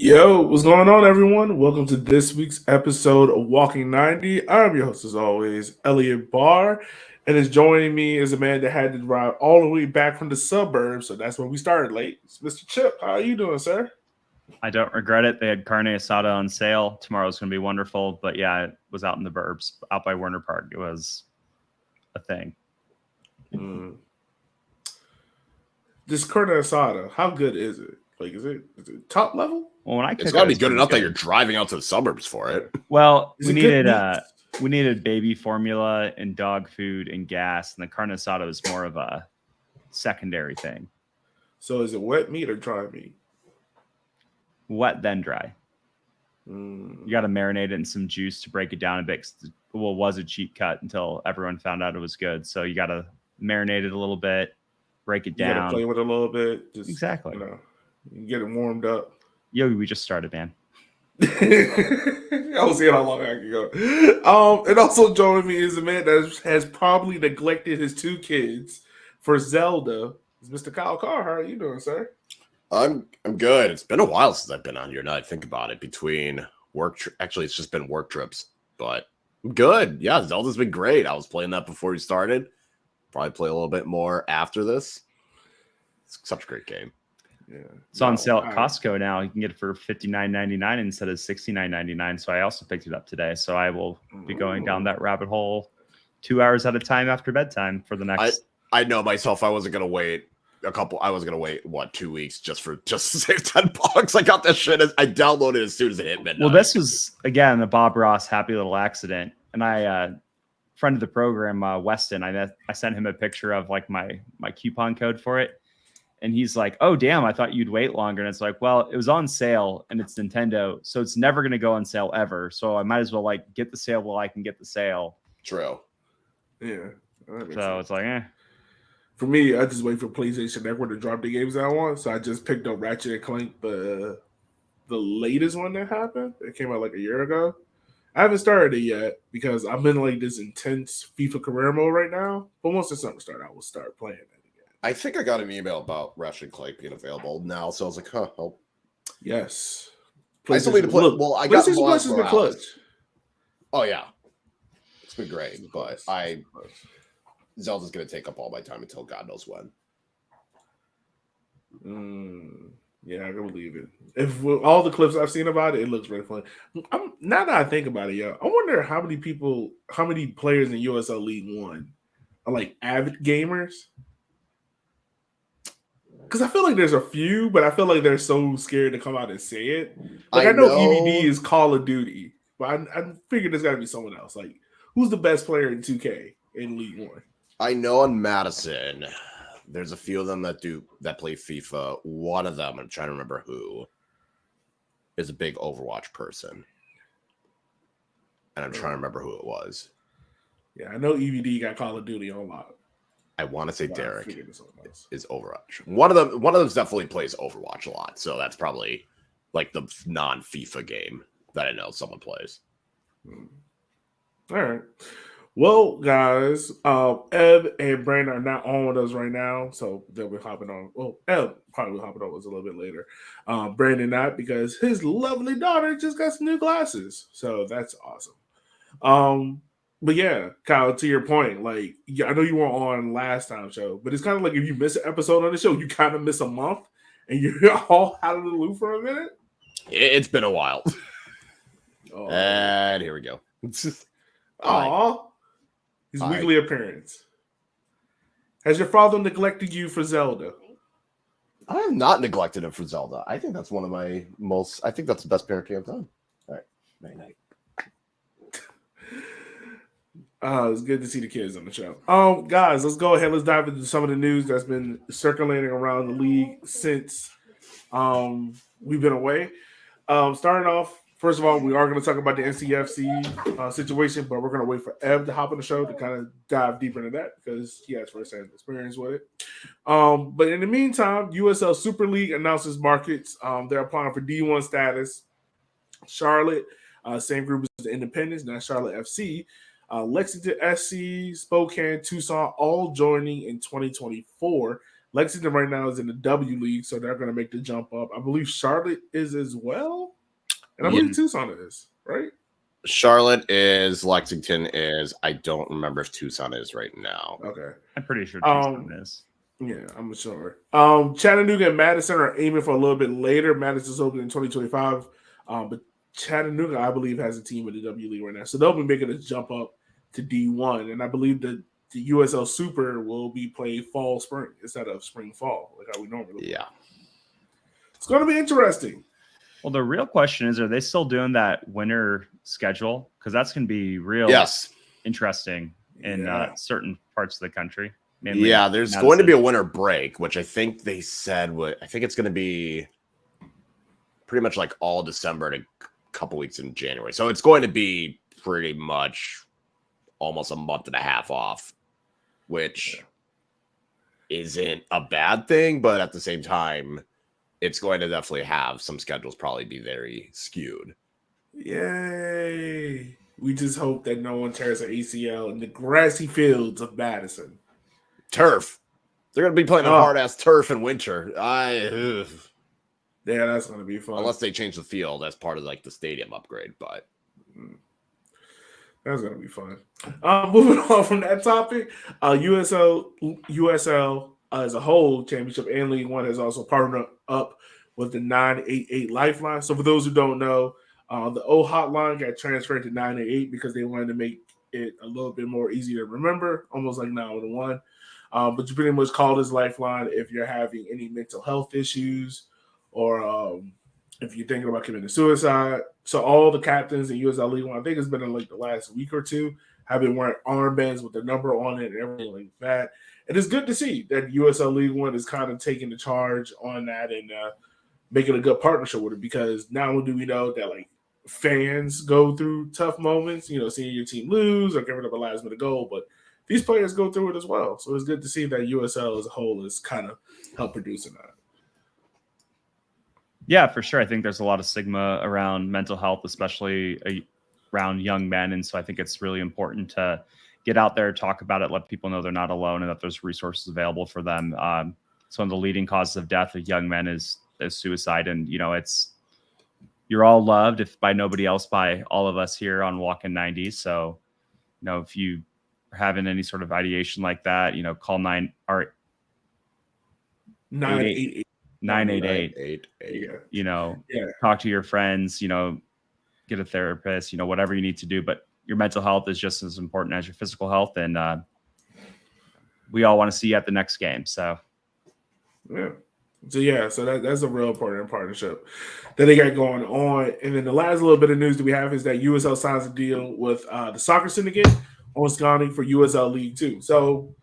Yo, what's going on, everyone? Welcome to this week's episode of Walking 90. I'm your host, as always, Elliot Barr, and is joining me is a man that had to drive all the way back from the suburbs, so that's when we started late. It's Mr. Chip. How are you doing, sir? I don't regret it. They had carne asada on sale. Tomorrow's going to be wonderful. But yeah, it was out in the burbs, out by Werner Park. It was a thing. This carne asada, how good is it? Like, is it top level? Well, when I it's got to be good enough that you're driving out to the suburbs for it. Well, we needed baby formula and dog food and gas, and the carne asada was more of a secondary thing. So is it wet meat or dry meat? Wet then dry. You got to marinate it in some juice to break it down a bit. It was a cheap cut until everyone found out it was good. So you got to marinate it a little bit, break it down. You got to play with it a little bit. Just, exactly. You get it warmed up. Yo, we just started, man. I was seeing how long I can go. And also joining me is a man that has probably neglected his two kids for Zelda. It's Mr. Kyle Carr. How are you doing, sir? I'm good. It's been a while since I've been on here. Now I think about it. Between work, actually, it's just been work trips, but I'm good. Yeah, Zelda's been great. I was playing that before we started. Probably play a little bit more after this. It's such a great game. Yeah, it's on sale at Costco now. You can get it for $59.99 instead of $69.99. So I also picked it up today. So I will be going down that rabbit hole 2 hours at a time after bedtime for the next. I know myself. I wasn't gonna wait I was gonna wait 2 weeks just to save $10. I got that shit. I downloaded it as soon as it hit midnight. Well, this was again the Bob Ross happy little accident, and I friend of the program, Weston. I sent him a picture of like my coupon code for it. And he's like, oh, damn, I thought you'd wait longer. And it's like, well, it was on sale and it's Nintendo. So it's never going to go on sale ever. So I might as well like get the sale while I can get the sale. True. Yeah. So it's like, For me, I just wait for PlayStation Network to drop the games that I want. So I just picked up Ratchet & Clank, the latest one that happened. It came out like a year ago. I haven't started it yet because I'm in like this intense FIFA career mode right now. But once the summer starts, I will start playing it. I think I got an email about Ratchet & Clank being available now, so I was like, huh. Oh. Yes. I still need to play. Well, I got PlayStation Plus clutch. Oh, yeah. It's been great, but Zelda's going to take up all my time until God knows when. Yeah, I can believe it. If all the clips I've seen about it, it looks really fun. Now that I think about it, I wonder how many players in USL League 1 are like avid gamers. Because I feel like there's a few, but I feel like they're so scared to come out and say it. Like I know EVD is Call of Duty, but I figured there's got to be someone else. Like, who's the best player in 2K in League 1? I know on Madison, there's a few of them that play FIFA. One of them, I'm trying to remember who, is a big Overwatch person. And I'm trying to remember who it was. Yeah, I know EVD got Call of Duty on lock. I want to say Derek is Overwatch. One of them definitely plays Overwatch a lot, so that's probably like the non-FIFA game that I know someone plays. All right. Well, guys, Ed and Brandon are not on with us right now, so they'll be hopping on. Well, Ed probably will hopping on with us a little bit later. Brandon not, because his lovely daughter just got some new glasses, so that's awesome. But yeah, Kyle, to your point, like, I know you weren't on last time's show, but it's kind of like if you miss an episode on the show, you kind of miss a month and you're all out of the loop for a minute. It's been a while. And here we go. Aw. His weekly appearance. Has your father neglected you for Zelda? I have not neglected him for Zelda. I think that's one of my I think that's the best parenting I've done. All right. Night-night. It's good to see the kids on the show. Guys, let's go ahead. Let's dive into some of the news that's been circulating around the league since we've been away. Starting off, first of all, we are going to talk about the NCFC situation, but we're going to wait for Ev to hop on the show to kind of dive deeper into that because he has first-hand experience with it. But in the meantime, USL Super League announces markets. They're applying for D1 status. Charlotte, same group as the Independents, not Charlotte FC. Lexington SC, Spokane, Tucson, all joining in 2024. Lexington right now is in the W League, so they're going to make the jump up. I believe Charlotte is as well, and I believe Tucson is, right? Charlotte is, Lexington is. I don't remember if Tucson is right now. Okay. I'm pretty sure Tucson is. Yeah, I'm sure. Chattanooga and Madison are aiming for a little bit later. Madison's opening in 2025, but Chattanooga, I believe, has a team in the W League right now, so they'll be making a jump up to D1, and I believe that the USL Super will be played fall spring instead of spring fall, like how we normally do. Yeah, it's going to be interesting. Well, the real question is, are they still doing that winter schedule? Because that's going to be real interesting in certain parts of the country. Yeah, there's going to be a winter break, which I think they said I think it's going to be pretty much like all December and a couple weeks in January. So it's going to be pretty much almost a month and a half off, which isn't a bad thing, but at the same time, it's going to definitely have some schedules probably be very skewed. Yay. We just hope that no one tears an ACL in the grassy fields of Madison. Turf. They're going to be playing on hard-ass turf in winter. Yeah, that's going to be fun. Unless they change the field as part of like the stadium upgrade, but that's going to be fun. Moving on from that topic, USL as a whole, Championship and League One has also partnered up with the 988 Lifeline. So for those who don't know, the old hotline got transferred to 988 because they wanted to make it a little bit more easy to remember, almost like 911. But you pretty much call this Lifeline if you're having any mental health issues or if you're thinking about committing suicide. So all the captains in USL League One, I think it's been in like the last week or two, have been wearing armbands with the number on it and everything like that. It is good to see that USL League One is kind of taking the charge on that and making a good partnership with it, because not only do we know that like fans go through tough moments, you know, seeing your team lose or giving up a last minute goal, but these players go through it as well. So it's good to see that USL as a whole is kind of help producing that. Yeah, for sure. I think there's a lot of stigma around mental health, especially around young men. And so I think it's really important to get out there, talk about it, let people know they're not alone and that there's resources available for them. So one of the leading causes of death of young men is suicide. And, you know, you're all loved, if by nobody else, by all of us here on Walking 90. So, you know, if you are having any sort of ideation like that, you know, call 988. 988. You know, talk to your friends, you know, get a therapist, you know, whatever you need to do. But your mental health is just as important as your physical health. And we all want to see you at the next game. So, So that's a real important partnership that they got going on. And then the last little bit of news that we have is that USL signs a deal with the Soccer Syndicate on scouting for USL League 2. So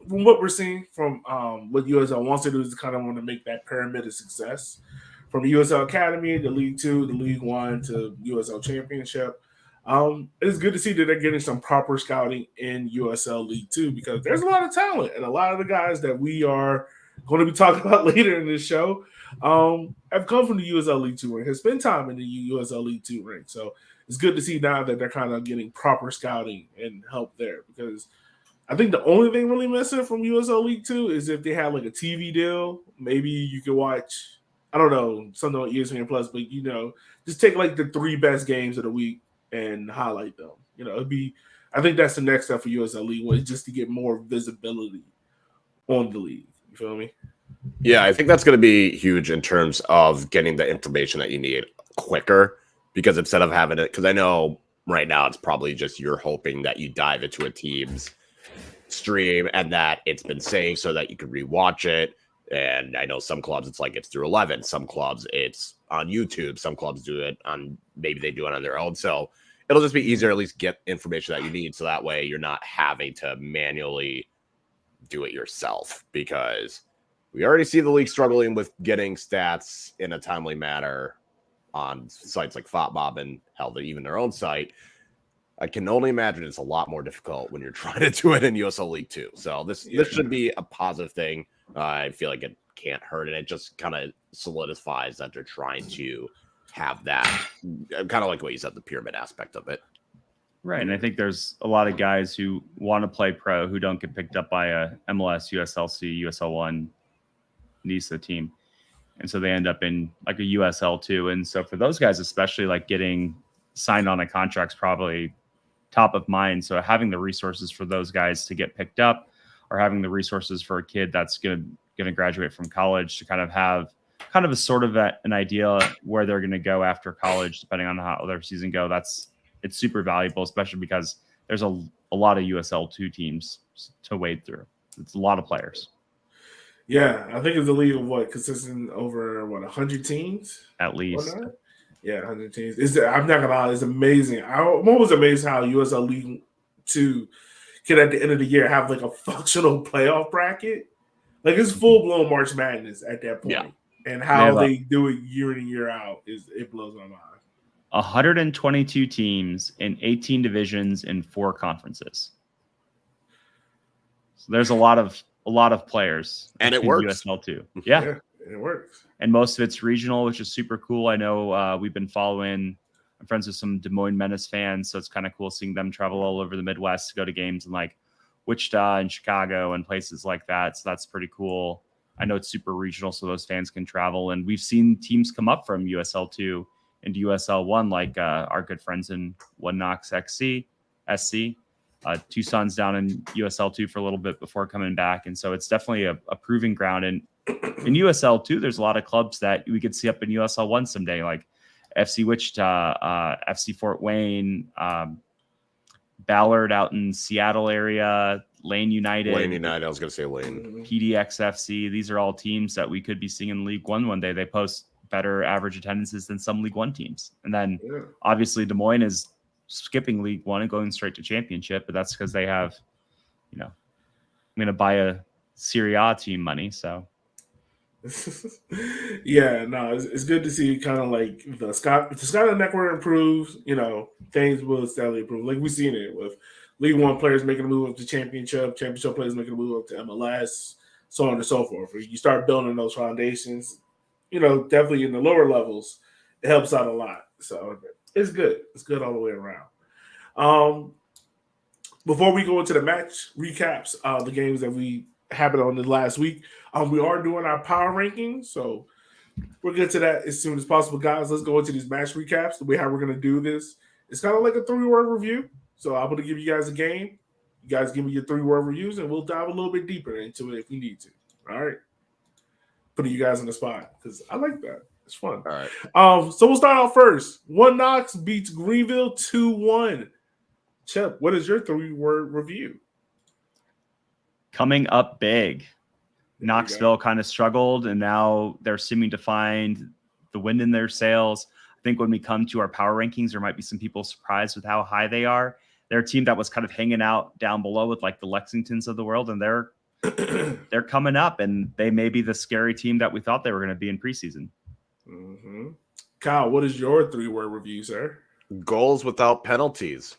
from what we're seeing from what USL wants to do is kind of want to make that pyramid a success. From the USL Academy, the League 2, the League 1 to USL Championship. It's good to see that they're getting some proper scouting in USL League 2 because there's a lot of talent, and a lot of the guys that we are going to be talking about later in this show have come from the USL League 2 ring, have spent time in the USL League 2 ring. So it's good to see now that they're kind of getting proper scouting and help there, because I think the only thing really missing from USL League 2 is if they had like a TV deal, maybe you could watch, I don't know, something on ESPN Plus, but, you know, just take like the 3 best games of the week and highlight them. You know, I think that's the next step for USL League 1, just to get more visibility on the league. You feel me? Yeah, I think that's going to be huge in terms of getting the information that you need quicker, because instead of having it, because I know right now it's probably just you're hoping that you dive into a team's stream and that it's been saved so that you can rewatch it. And I know some clubs it's like it's through 11, some clubs it's on YouTube, some clubs do it on, maybe they do it on their own. So it'll just be easier to at least get information that you need, so that way you're not having to manually do it yourself, because we already see the league struggling with getting stats in a timely manner on sites like FotMob and hell, even their own site. I can only imagine it's a lot more difficult when you're trying to do it in USL League 2. So this should be a positive thing. I feel like it can't hurt, and it just kind of solidifies that they're trying to have that, kind of like what you said, the pyramid aspect of it. Right. And I think there's a lot of guys who want to play pro who don't get picked up by a MLS, USLC, USL1 NISA team. And so they end up in like a USL2. And so for those guys, especially like getting signed on a contract's probably top of mind. So having the resources for those guys to get picked up, or having the resources for a kid that's going to graduate from college to kind of have kind of a sort of an idea where they're going to go after college, depending on how their season go. It's super valuable, especially because there's a lot of USL2 teams to wade through. It's a lot of players. Yeah, I think it's a league of what, consistent over 100 teams At least. Yeah, 100 teams. I'm not gonna lie, it's amazing. I'm always amazed how USL League 2 can at the end of the year have like a functional playoff bracket. Like it's full blown March Madness at that point. Yeah. And how they do it year in and year out it blows my mind. 122 teams in 18 divisions in 4 conferences. So there's a lot of players, and it works. USL too. Yeah, it works. And most of it's regional, which is super cool. I know we've been following. I'm friends with some Des Moines Menace fans, so it's kind of cool seeing them travel all over the Midwest to go to games in like Wichita and Chicago and places like that. So that's pretty cool. I know it's super regional, so those fans can travel. And we've seen teams come up from USL2 into USL1, like our good friends in One Knox SC. Tucson's down in USL2 for a little bit before coming back. And so it's definitely a proving ground. And in USL2, there's a lot of clubs that we could see up in USL1 someday, like FC Wichita, FC Fort Wayne, Ballard out in Seattle area, Lane United. I was going to say Lane. PDXFC. These are all teams that we could be seeing in League One day. They post better average attendances than some League One teams. And then obviously Des Moines is skipping League One and going straight to championship, but that's because they have, I'm going to buy a Serie A team money. So yeah, no, it's good to see kind of like the Scotland network improves, things will steadily improve. Like we've seen it with League One players making a move up to championship players making a move up to MLS, so on and so forth. You start building those foundations, definitely in the lower levels, it helps out a lot. So it's good. It's good all the way around. Before we go into the match recaps, the games that we happened on the last week, we are doing our power rankings, so we'll get to that as soon as possible, guys. Let's go into these match recaps. The way how we're going to do this, it's kind of like a 3-word review. So I'm going to give you guys a game. You guys give me your 3-word reviews, and we'll dive a little bit deeper into it if we need to. All right, putting you guys on the spot because I like that. It's fun. All right. So we'll start out first. One Knox beats Greenville 2-1. Chip, what is your 3-word review? Coming up big. Knoxville kind of struggled, and now they're seeming to find the wind in their sails. I think when we come to our power rankings, there might be some people surprised with how high they are. They're a team that was kind of hanging out down below with like the Lexingtons of the world, and they're coming up, and they may be the scary team that we thought they were going to be in preseason. Mm-hmm. Kyle, what is your 3-word review, sir? Goals without penalties.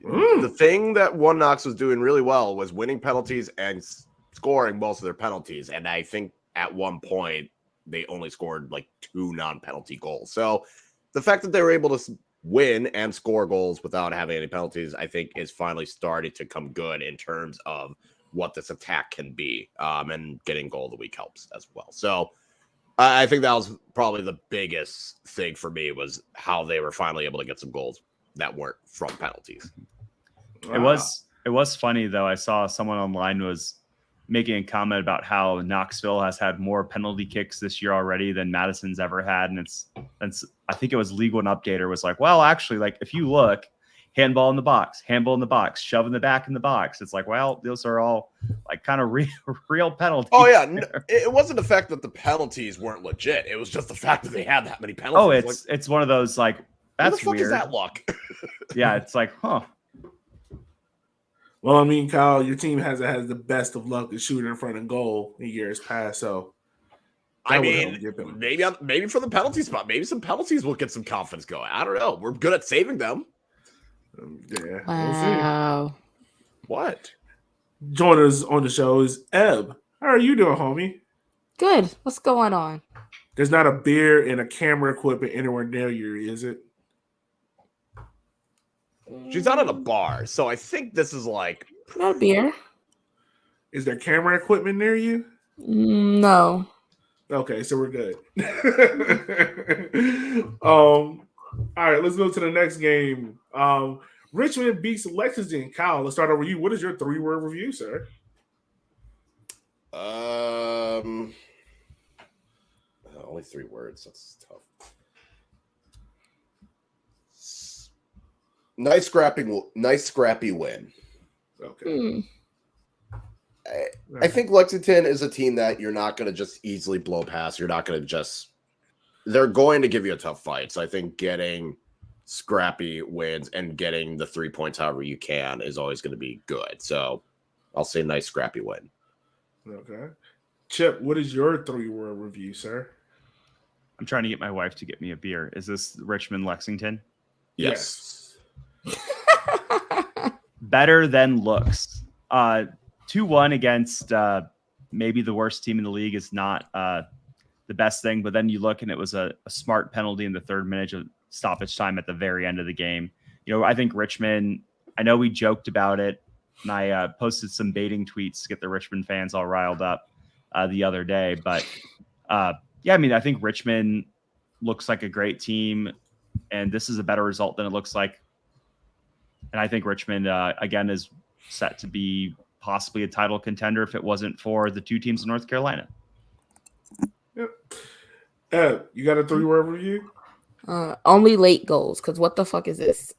The thing that One Knox was doing really well was winning penalties and scoring most of their penalties. And I think at one point they only scored like 2 non-penalty goals. So the fact that they were able to win and score goals without having any penalties, I think is finally starting to come good in terms of what this attack can be. And getting goal of the week helps as well. So I think that was probably the biggest thing for me, was how they were finally able to get some goals that weren't from penalties. Wow. It was funny though. I saw someone online was making a comment about how Knoxville has had more penalty kicks this year already than Madison's ever had, and it's I think it was League One Updater was like, well, actually, like if you look, handball in the box, shove in the back in the box. It's like, well, those are all like kind of real penalties. Oh yeah, it wasn't the fact that the penalties weren't legit. It was just the fact that they had that many penalties. Oh, it's one of those like, that's what the fuck weird. is that luck? Yeah, it's like, huh. Well, I mean, Kyle, your team has the best of luck to shoot in front of goal in years past. So, I mean, maybe for the penalty spot, maybe some penalties will get some confidence going. I don't know. We're good at saving them. Yeah. Wow. We'll see. What? Joining us on the show is Eb. How are you doing, homie? Good. What's going on? There's not a beer and a camera equipment anywhere near you, is it? She's out at a bar, so I think this is like Not a beer. Is there camera equipment near you? No. Okay, so we're good. All right, let's go to the next game. Richmond beats Lexington. Kyle, let's start over you. What is your 3-word review, sir? only 3 words. That's tough. Nice scrappy win. Okay. I think Lexington is a team that you're not going to just easily blow past. You're not going to just. They're going to give you a tough fight. So I think getting scrappy wins and getting the 3 points however you can is always going to be good. So I'll say nice scrappy win. Okay. Chip, what is your 3-word review, sir? I'm trying to get my wife to get me a beer. Is this Richmond Lexington? Yes. Better than looks. 2-1 against maybe the worst team in the league is not the best thing, but then you look and it was a smart penalty in the 3rd minute of stoppage time at the very end of the game. I think Richmond, I know we joked about it, and I posted some baiting tweets to get the Richmond fans all riled up the other day, but yeah, I mean, I think Richmond looks like a great team, and this is a better result than it looks like. And I think Richmond, again, is set to be possibly a title contender if it wasn't for the 2 teams in North Carolina. Yep. You got a 3-word review? Only late goals, because what the fuck is this?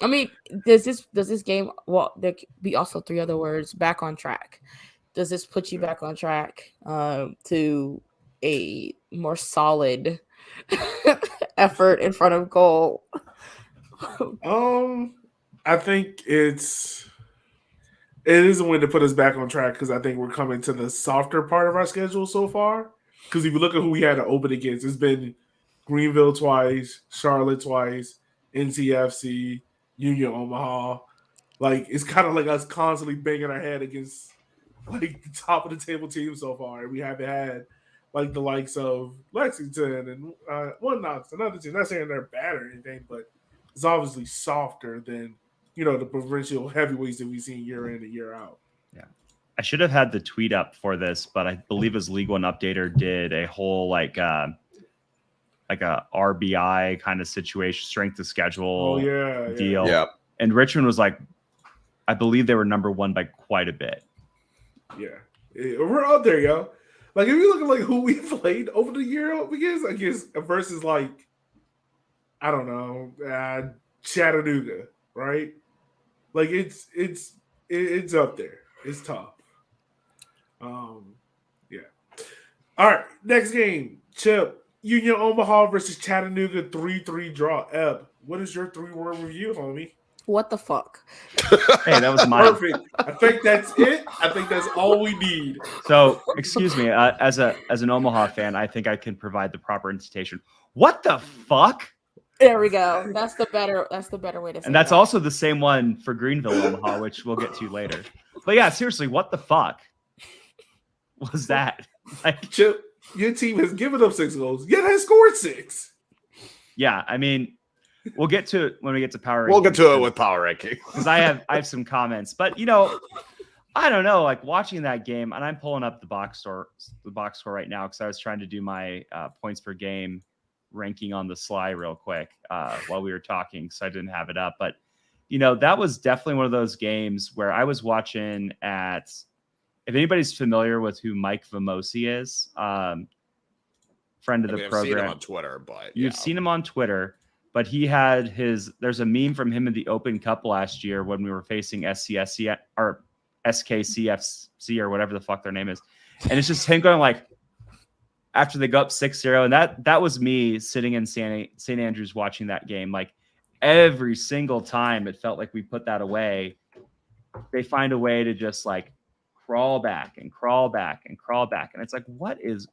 I mean, does this game, well, there could be also 3 other words, back on track. Does this put you back on track to a more solid effort in front of goal? I think it is a win to put us back on track because I think we're coming to the softer part of our schedule so far. Because if you look at who we had to open against, it's been Greenville twice, Charlotte twice, NCFC, Union Omaha. Like, it's kind of like us constantly banging our head against like the top of the table team so far. We haven't had like the likes of Lexington and One Knox, another team. Not saying they're bad or anything, but it's obviously softer than the provincial heavyweights that we've seen year in and year out. Yeah, I should have had the tweet up for this, but I believe his League One Updater did a whole like a RBI kind of situation, strength of schedule deal. Yeah. And Richmond was like, I believe they were number 1 by quite a bit. Yeah, we're out there, yo. Like if you look at like who we played over the year against versus like I don't know Chattanooga, right? Like it's up there. It's tough. Yeah. All right, next game. Chip, Union Omaha versus Chattanooga 3-3 draw. Eb, what is your 3-word review, homie? What the fuck? Hey, that was mine. Perfect. I think that's it. I think that's all we need. So, excuse me, as an Omaha fan, I think I can provide the proper incitation. What the fuck? There we go. That's the better way to say it. And that's also the same one for Greenville, Omaha, which we'll get to later. But yeah, seriously, what the fuck was that? Like, Chip, your team has given up 6 goals, yet has scored 6. yeah, I mean, we'll get to it when we get to power. We'll get to it with power ranking because I have some comments, but I don't know. Like watching that game, and I'm pulling up the box score right now because I was trying to do my points per game ranking on the sly real quick while we were talking, so I didn't have it up. But that was definitely one of those games where I was watching at. If anybody's familiar with who Mike Vamosi is, friend of the program, I've seen him on Twitter, but you've seen him on Twitter. But he had there's a meme from him in the Open Cup last year when we were facing SCSC or SKCFC or whatever the fuck their name is. And it's just him going like, after they go up 6-0. And that was me sitting in St. Andrews watching that game. Like every single time it felt like we put that away, they find a way to just like crawl back and crawl back and crawl back. And it's like, what is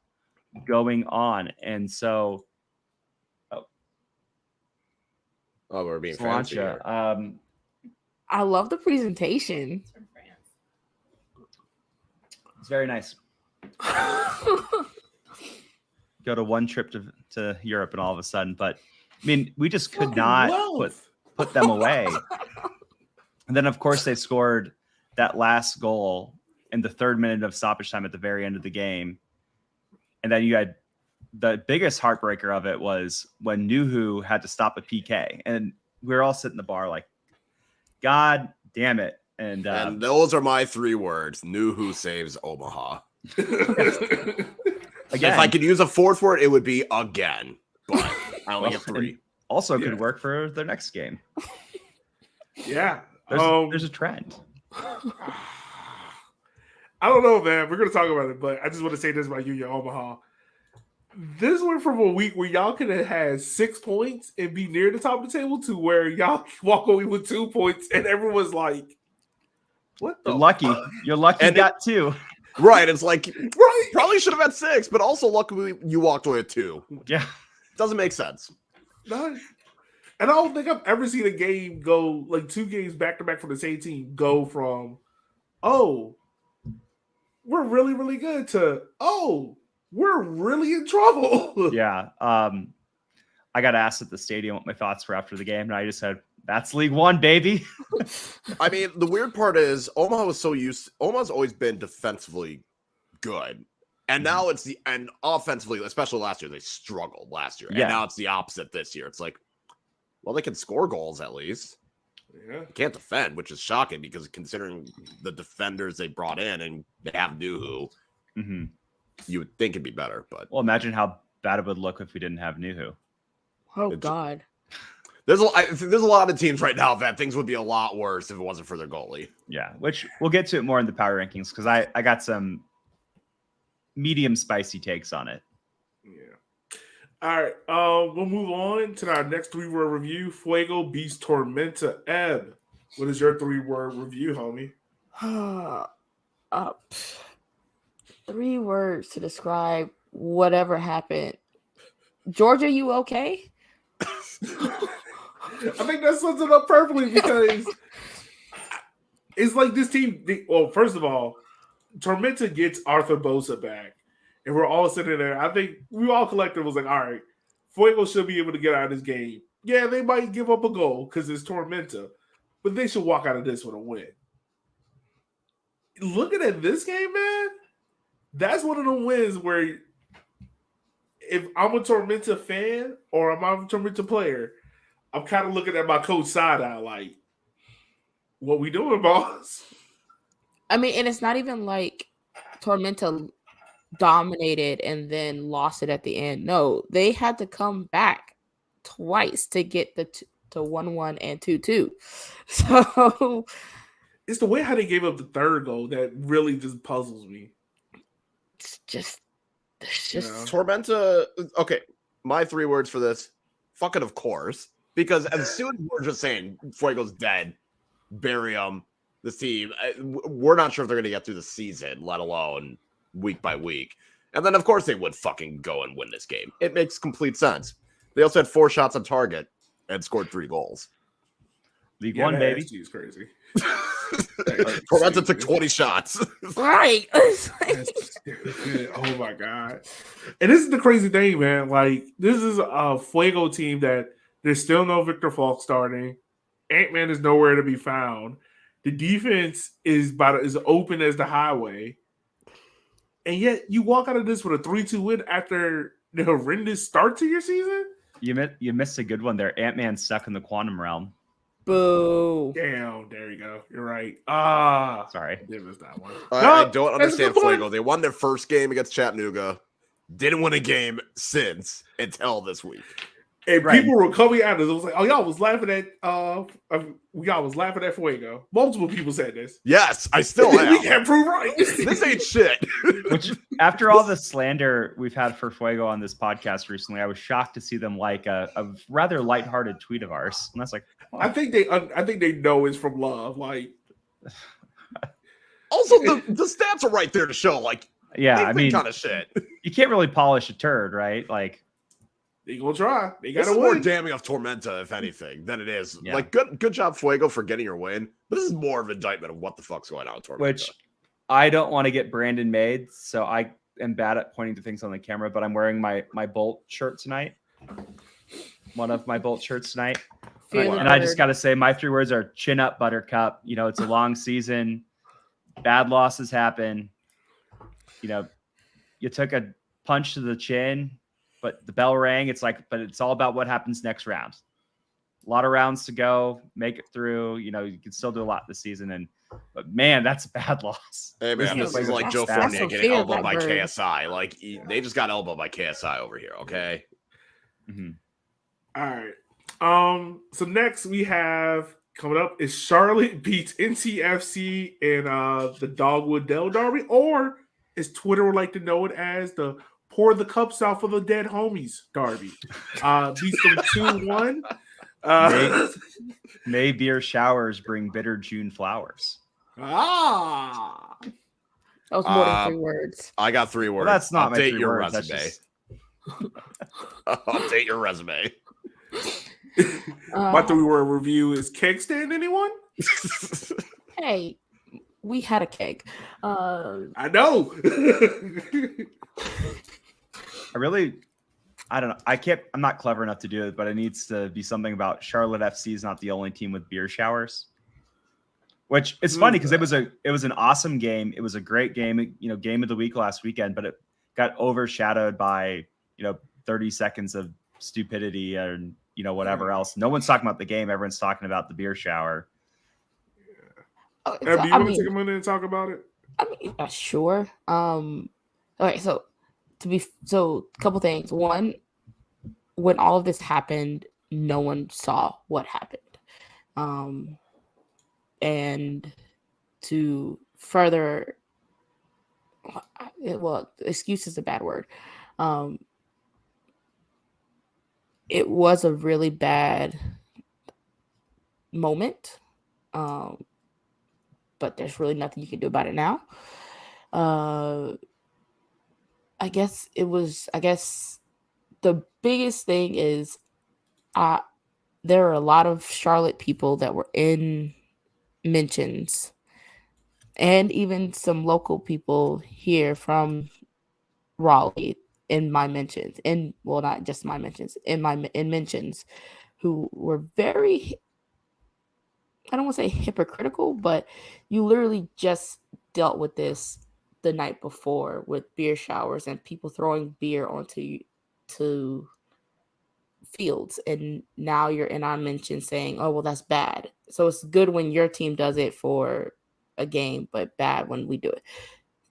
going on? And so we're being fancy here. I love the presentation. It's very nice. Go to one trip to Europe and all of a sudden, but I mean, we just could Fucking not wealth. put them away. And then, of course, they scored that last goal in the 3rd minute of stoppage time at the very end of the game. And then you had the biggest heartbreaker of it was when Nuhu had to stop a PK. And we were all sitting in the bar like, God damn it. And those are my 3 words. Nuhu saves Omaha. again, If I could use a 4th word, it would be again. But I only get 3. also Yeah. could work for their next game. Yeah. There's a trend. I don't know, man. We're gonna talk about it, but I just want to say this about Union Omaha. This went from a week where y'all could have had 6 points and be near the top of the table to where y'all walk away with 2 points and everyone's like, "What the You're lucky. fuck?" You're lucky you And got 2. Right. It's like, Right? probably should have had 6, but also luckily you walked away with 2. Yeah. Doesn't make sense. None. And I don't think I've ever seen a game go like 2 games back to back for the same team go from, oh, we're really, really good to, oh, we're really in trouble. Yeah. I got asked at the stadium what my thoughts were after the game, and I just said, "That's League One, baby." I mean, the weird part is Omaha's always been defensively good. And now and offensively, especially last year, they struggled last year. Yeah. And now it's the opposite this year. It's like, well, they can score goals at least. Yeah. They can't defend, which is shocking because considering the defenders they brought in and they have Nuhu, hmm you would think it'd be better. But Well, imagine how bad it would look if we didn't have Nuhu. Oh It's- God. there's a lot of teams right now that things would be a lot worse if it wasn't for their goalie. Yeah, which we'll get to it more in the power rankings because I got some medium spicy takes on it. Yeah. All right. We'll move on to our next 3-word review. Fuego beats Tormenta. Eb, what is your 3-word review, homie? 3 words to describe whatever happened. Georgia, you okay? I think that sums it up perfectly because it's like this team. Well, first of all, Tormenta gets Arthur Bosa back, and we're all sitting there. I think we all collective was like, all right, Fuego should be able to get out of this game. Yeah, they might give up a goal because it's Tormenta, but they should walk out of this with a win. Looking at this game, man, that's one of the wins where if I'm a Tormenta fan or I'm a Tormenta player, I'm kind of looking at my coach side eye like, what we doing, boss? I mean, and it's not even like Tormenta dominated and then lost it at the end. No, they had to come back twice to get to 1-1 and 2-2. So It's the way how they gave up the 3rd goal that really just puzzles me. it's just Yeah. Tormenta, okay, my 3 words for this, fucking of course, because as soon as we're just saying Fuego's dead, bury him, this team, we're not sure if they're going to get through the season, let alone week by week. And then, of course, they would fucking go and win this game. It makes complete sense. They also had 4 shots on target and scored 3 goals. League One, baby. Is crazy. Tormenta took 20 shots. right. It's like- That's stupid. Oh my god! And this is the crazy thing, man. Like this is a Fuego team that there's still no Victor Falk starting. Ant-Man is nowhere to be found. The defense is as open as the highway, and yet you walk out of this with a 3-2 win after the horrendous start to your season. You missed a good one there. Ant-Man stuck in the quantum realm. Boo. Damn, there you go. You're right. Sorry. Did miss that one. I No, don't that's a understand good point. Fuego. They won their first game against Chattanooga. Didn't win a game since until this week. And Right. people were coming at us. It was like, "Oh, y'all was laughing at y'all was laughing at Fuego." Multiple people said this. Yes, I still We am. can't prove right. This ain't shit. Which, after all the slander we've had for Fuego on this podcast recently, I was shocked to see them like a rather lighthearted tweet of ours. And that's like, I think they know it's from love. Like, Also, the stats are right there to show, like, yeah, I mean, kind of shit. you can't really polish a turd, right? Like, they gonna try. They This gotta is more win. damning of Tormenta, if anything, than it is. Yeah. Like, good job, Fuego, for getting your win. But this is more of an indictment of what the fuck's going on with Tormenta. which I don't want to get Brandon made, so I am bad at pointing to things on the camera, but I'm wearing my Bolt shirt tonight. one of my Bolt shirts tonight. Fear the And I just bird. got to say, my 3 words are chin up, Buttercup. You know, it's a long season. Bad losses happen. You know, you took a punch to the chin, but the bell rang. It's like, but it's all about what happens next round. A lot of rounds to go, make it through. You know, you can still do a lot this season. But man, that's a bad loss. Hey man, this is like Joe That's Fournier some getting fear, elbowed by Blackbird. KSI. Like they just got elbowed by KSI over here. Okay. Mhm. All right. So next we have coming up is Charlotte beats NCFC in the Dogwood Dell Derby, or as Twitter would like to know it as the Pour the Cups Out for the Dead Homies Derby. Beats them 2-1. May beer showers bring bitter June flowers. Ah. That was more than 3 words. I got 3 words. Well, that's not my Update 3 your words. That's resume. just Update your resume. My 3-word review is keg stand anyone? Hey, we had a keg. I know. I don't know. I'm not clever enough to do it, but it needs to be something about Charlotte FC is not the only team with beer showers. Which it's funny because it was an awesome game. It was a great game, you know, game of the week last weekend, but it got overshadowed by, 30 seconds of stupidity and, whatever else. No one's talking about the game. Everyone's talking about the beer shower. Do you want to take a minute and talk about it? I mean, sure. Okay, so a couple things. One, when all of this happened, no one saw what happened. And to further, well, excuse is a bad word. It was a really bad moment. But there's really nothing you can do about it now. I guess the biggest thing is there are a lot of Charlotte people that were in mentions, and even some local people here from Raleigh in my mentions, and well, not just my mentions, in mentions, who were very, I don't want to say hypocritical, but you literally just dealt with this the night before with beer showers and people throwing beer onto fields, and now you're in our mention saying, oh well, that's bad. So it's good when your team does it for a game, but bad when we do it.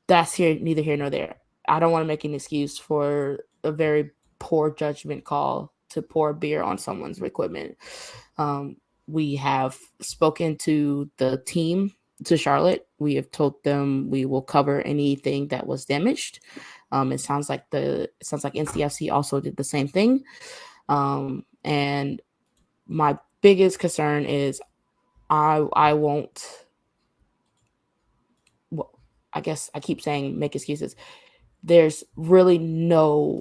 That's neither here nor there. I don't want to make an excuse for a very poor judgment call to pour beer on someone's equipment. We have spoken to the team, to Charlotte. We have told them we will cover anything that was damaged. It sounds like NCFC also did the same thing. And my biggest concern is I won't. Well, I guess I keep saying make excuses. There's really no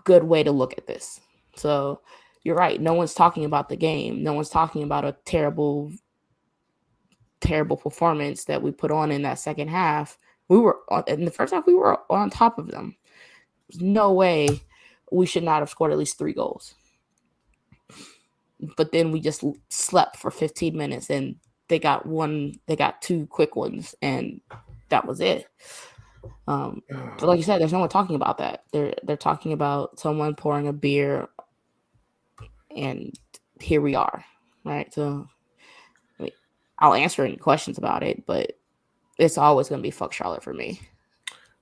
good way to look at this. So you're right. No one's talking about the game. No one's talking about a terrible performance that we put on in that second half. In the first half, we were on top of them. There's no way we should not have scored at least 3 goals. But then we just slept for 15 minutes and they got 2 quick ones, and that was it. But like you said, there's no one talking about that. They're talking about someone pouring a beer, and here we are, right? So I mean, I'll answer any questions about it, but it's always going to be fuck Charlotte for me.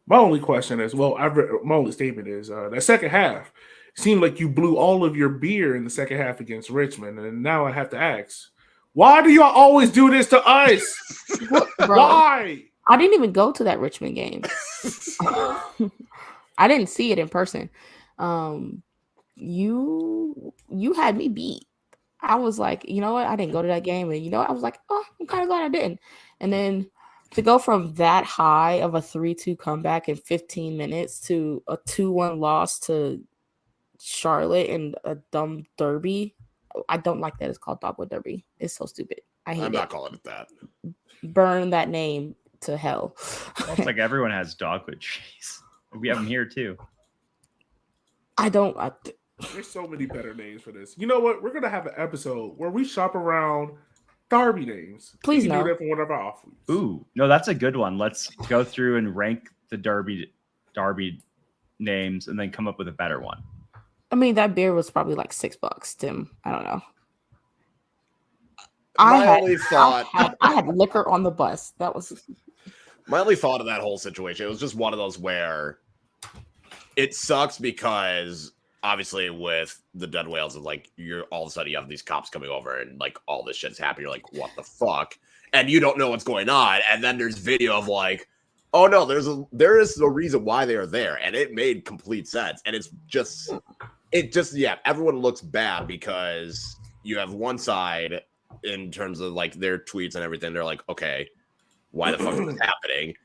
My only question is, my only statement is that second half seemed like you blew all of your beer in the second half against Richmond, and now I have to ask, why do y'all always do this to us? Bro, Why? I didn't even go to that Richmond game. I didn't see it in person. You had me beat. I was like, you know what? I didn't go to that game, and I was like, oh, I'm kind of glad I didn't. And then to go from that high of a 3-2 comeback in 15 minutes to a 2-1 loss to Charlotte and a dumb derby. I don't like that it's called Dogwood Derby. It's so stupid. I hate it. I'm not calling it that. Burn that name to hell. It's like everyone has dogwood trees. We have them here too. I don't. There's so many better names for this. You know what? We're gonna have an episode where we shop around Derby names. Please we can no. do that for one of our off weeks. Ooh, no, that's a good one. Let's go through and rank the Derby names and then come up with a better one. I mean, that beer was probably like $6, Tim. I don't know. My only thought, I had liquor on the bus. That was my only thought of that whole situation. It was just one of those where it sucks because obviously with the dead whales, and like you're all of a sudden you have these cops coming over and like all this shit's happening. You're like, what the fuck? And you don't know what's going on. And then there's video of like, oh no, there is a reason why they are there, and it made complete sense. And yeah, everyone looks bad because you have one side in terms of like their tweets and everything. They're like, okay, why the fuck is this happening?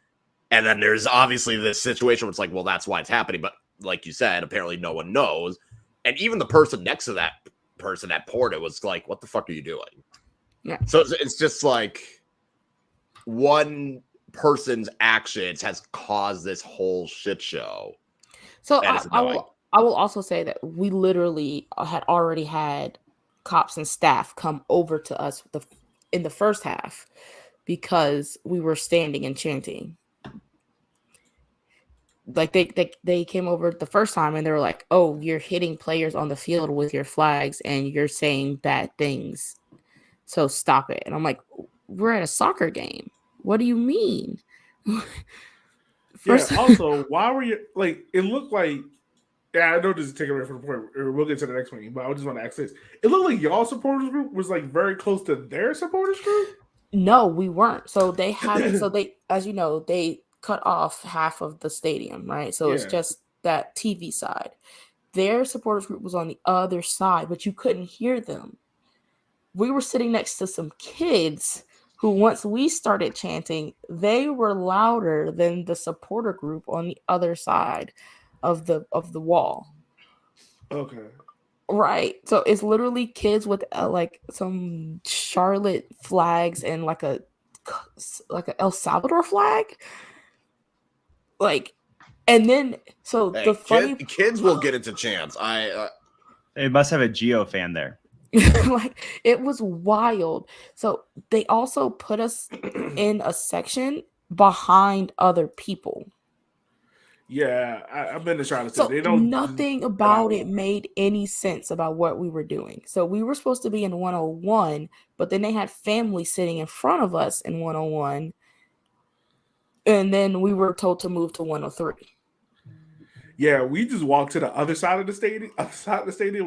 And then there's obviously this situation where it's like, well, that's why it's happening. But like you said, apparently no one knows. And even the person next to that person that poured it was like, what the fuck are you doing? Yeah. So it's just like one person's actions has caused this whole shit show. so. And it's I annoying. will also say that we literally had already had cops and staff come over to us in the first half because we were standing and chanting. Like they came over the first time and they were like, "Oh, you're hitting players on the field with your flags and you're saying bad things, so stop it." And I'm like, "We're at a soccer game. What do you mean?" Yeah. Also, why were you like? It looked like. Yeah, I know this is taking away from the point. Or we'll get to the next one, but I just want to ask this: it looked like y'all supporters group was like very close to their supporters group. No, we weren't. So they have. So they, as you know, they cut off half of the stadium, right? So it's Yeah. just that TV side. Their supporters group was on the other side, but you couldn't hear them. We were sitting next to some kids who, once we started chanting, they were louder than the supporter group on the other side of the wall. Okay. Right. So it's literally kids with like some Charlotte flags and like a El Salvador flag. Like, and then so Hey, the funny kids will get into chants. They must have a Geo fan there. like it was wild. So they also put us in a section behind other people. Yeah, I've been to Charlotte. So They don't. nothing about it made any sense about what we were doing. So we were supposed to be in 101, but then they had family sitting in front of us in 101. And then we were told to move to 103. Yeah, we just walked to the other side of the stadium,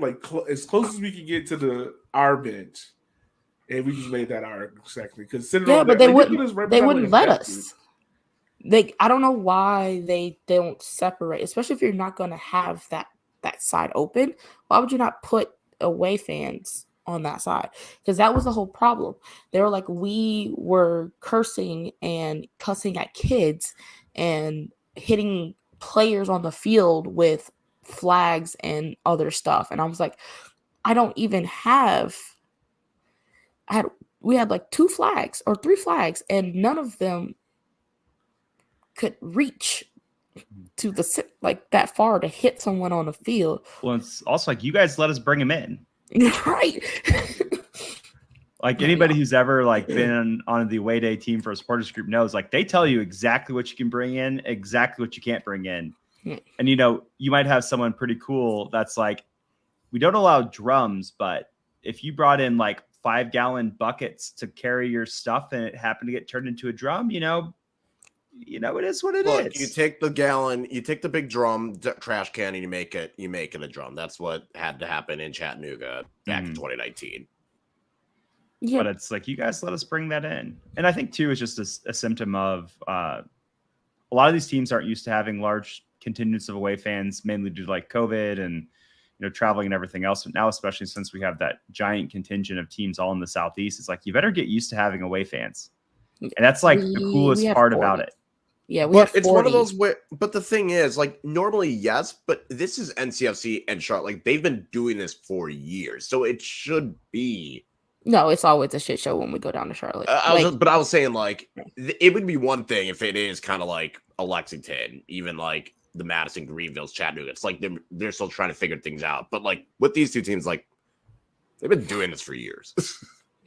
like as close as we could get to our bench, and we just made that our section. Because But they wouldn't let us. I don't know why they don't separate, especially if you're not going to have that side open. Why would you not put away fans on that side? Because that was the whole problem. They were like, we were cursing and cussing at kids and hitting players on the field with flags and other stuff. And I was like, I don't even have. We had like 2 flags or 3 flags, and none of them could reach to like that far to hit someone on the field. Well, it's also like you guys let us bring him in. Right. Like anybody who's ever like been on the away day team for a supporters group knows, like they tell you exactly what you can bring in, exactly what you can't bring in. And you might have someone pretty cool that's like, we don't allow drums, but if you brought in like 5-gallon buckets to carry your stuff and it happened to get turned into a drum, it is what it is. You take the big drum trash can, and you make it a drum. That's what had to happen in Chattanooga back in 2019. Yeah. But it's like, you guys let us bring that in. And I think too, it's just a symptom of a lot of these teams aren't used to having large contingents of away fans, mainly due to like COVID and traveling and everything else. But now, especially since we have that giant contingent of teams all in the Southeast, it's like you better get used to having away fans. And that's like the coolest part about it. Yeah, but it's one of those where. But the thing is, like, normally yes, but this is NCFC and Charlotte. Like, they've been doing this for years, so it should be. No, it's always a shit show when we go down to Charlotte. But I was saying, like, it would be one thing if it is kind of like a Lexington, even like the Madison Greenvilles, Chattanooga. It's like they're still trying to figure things out. But like with these two teams, like they've been doing this for years.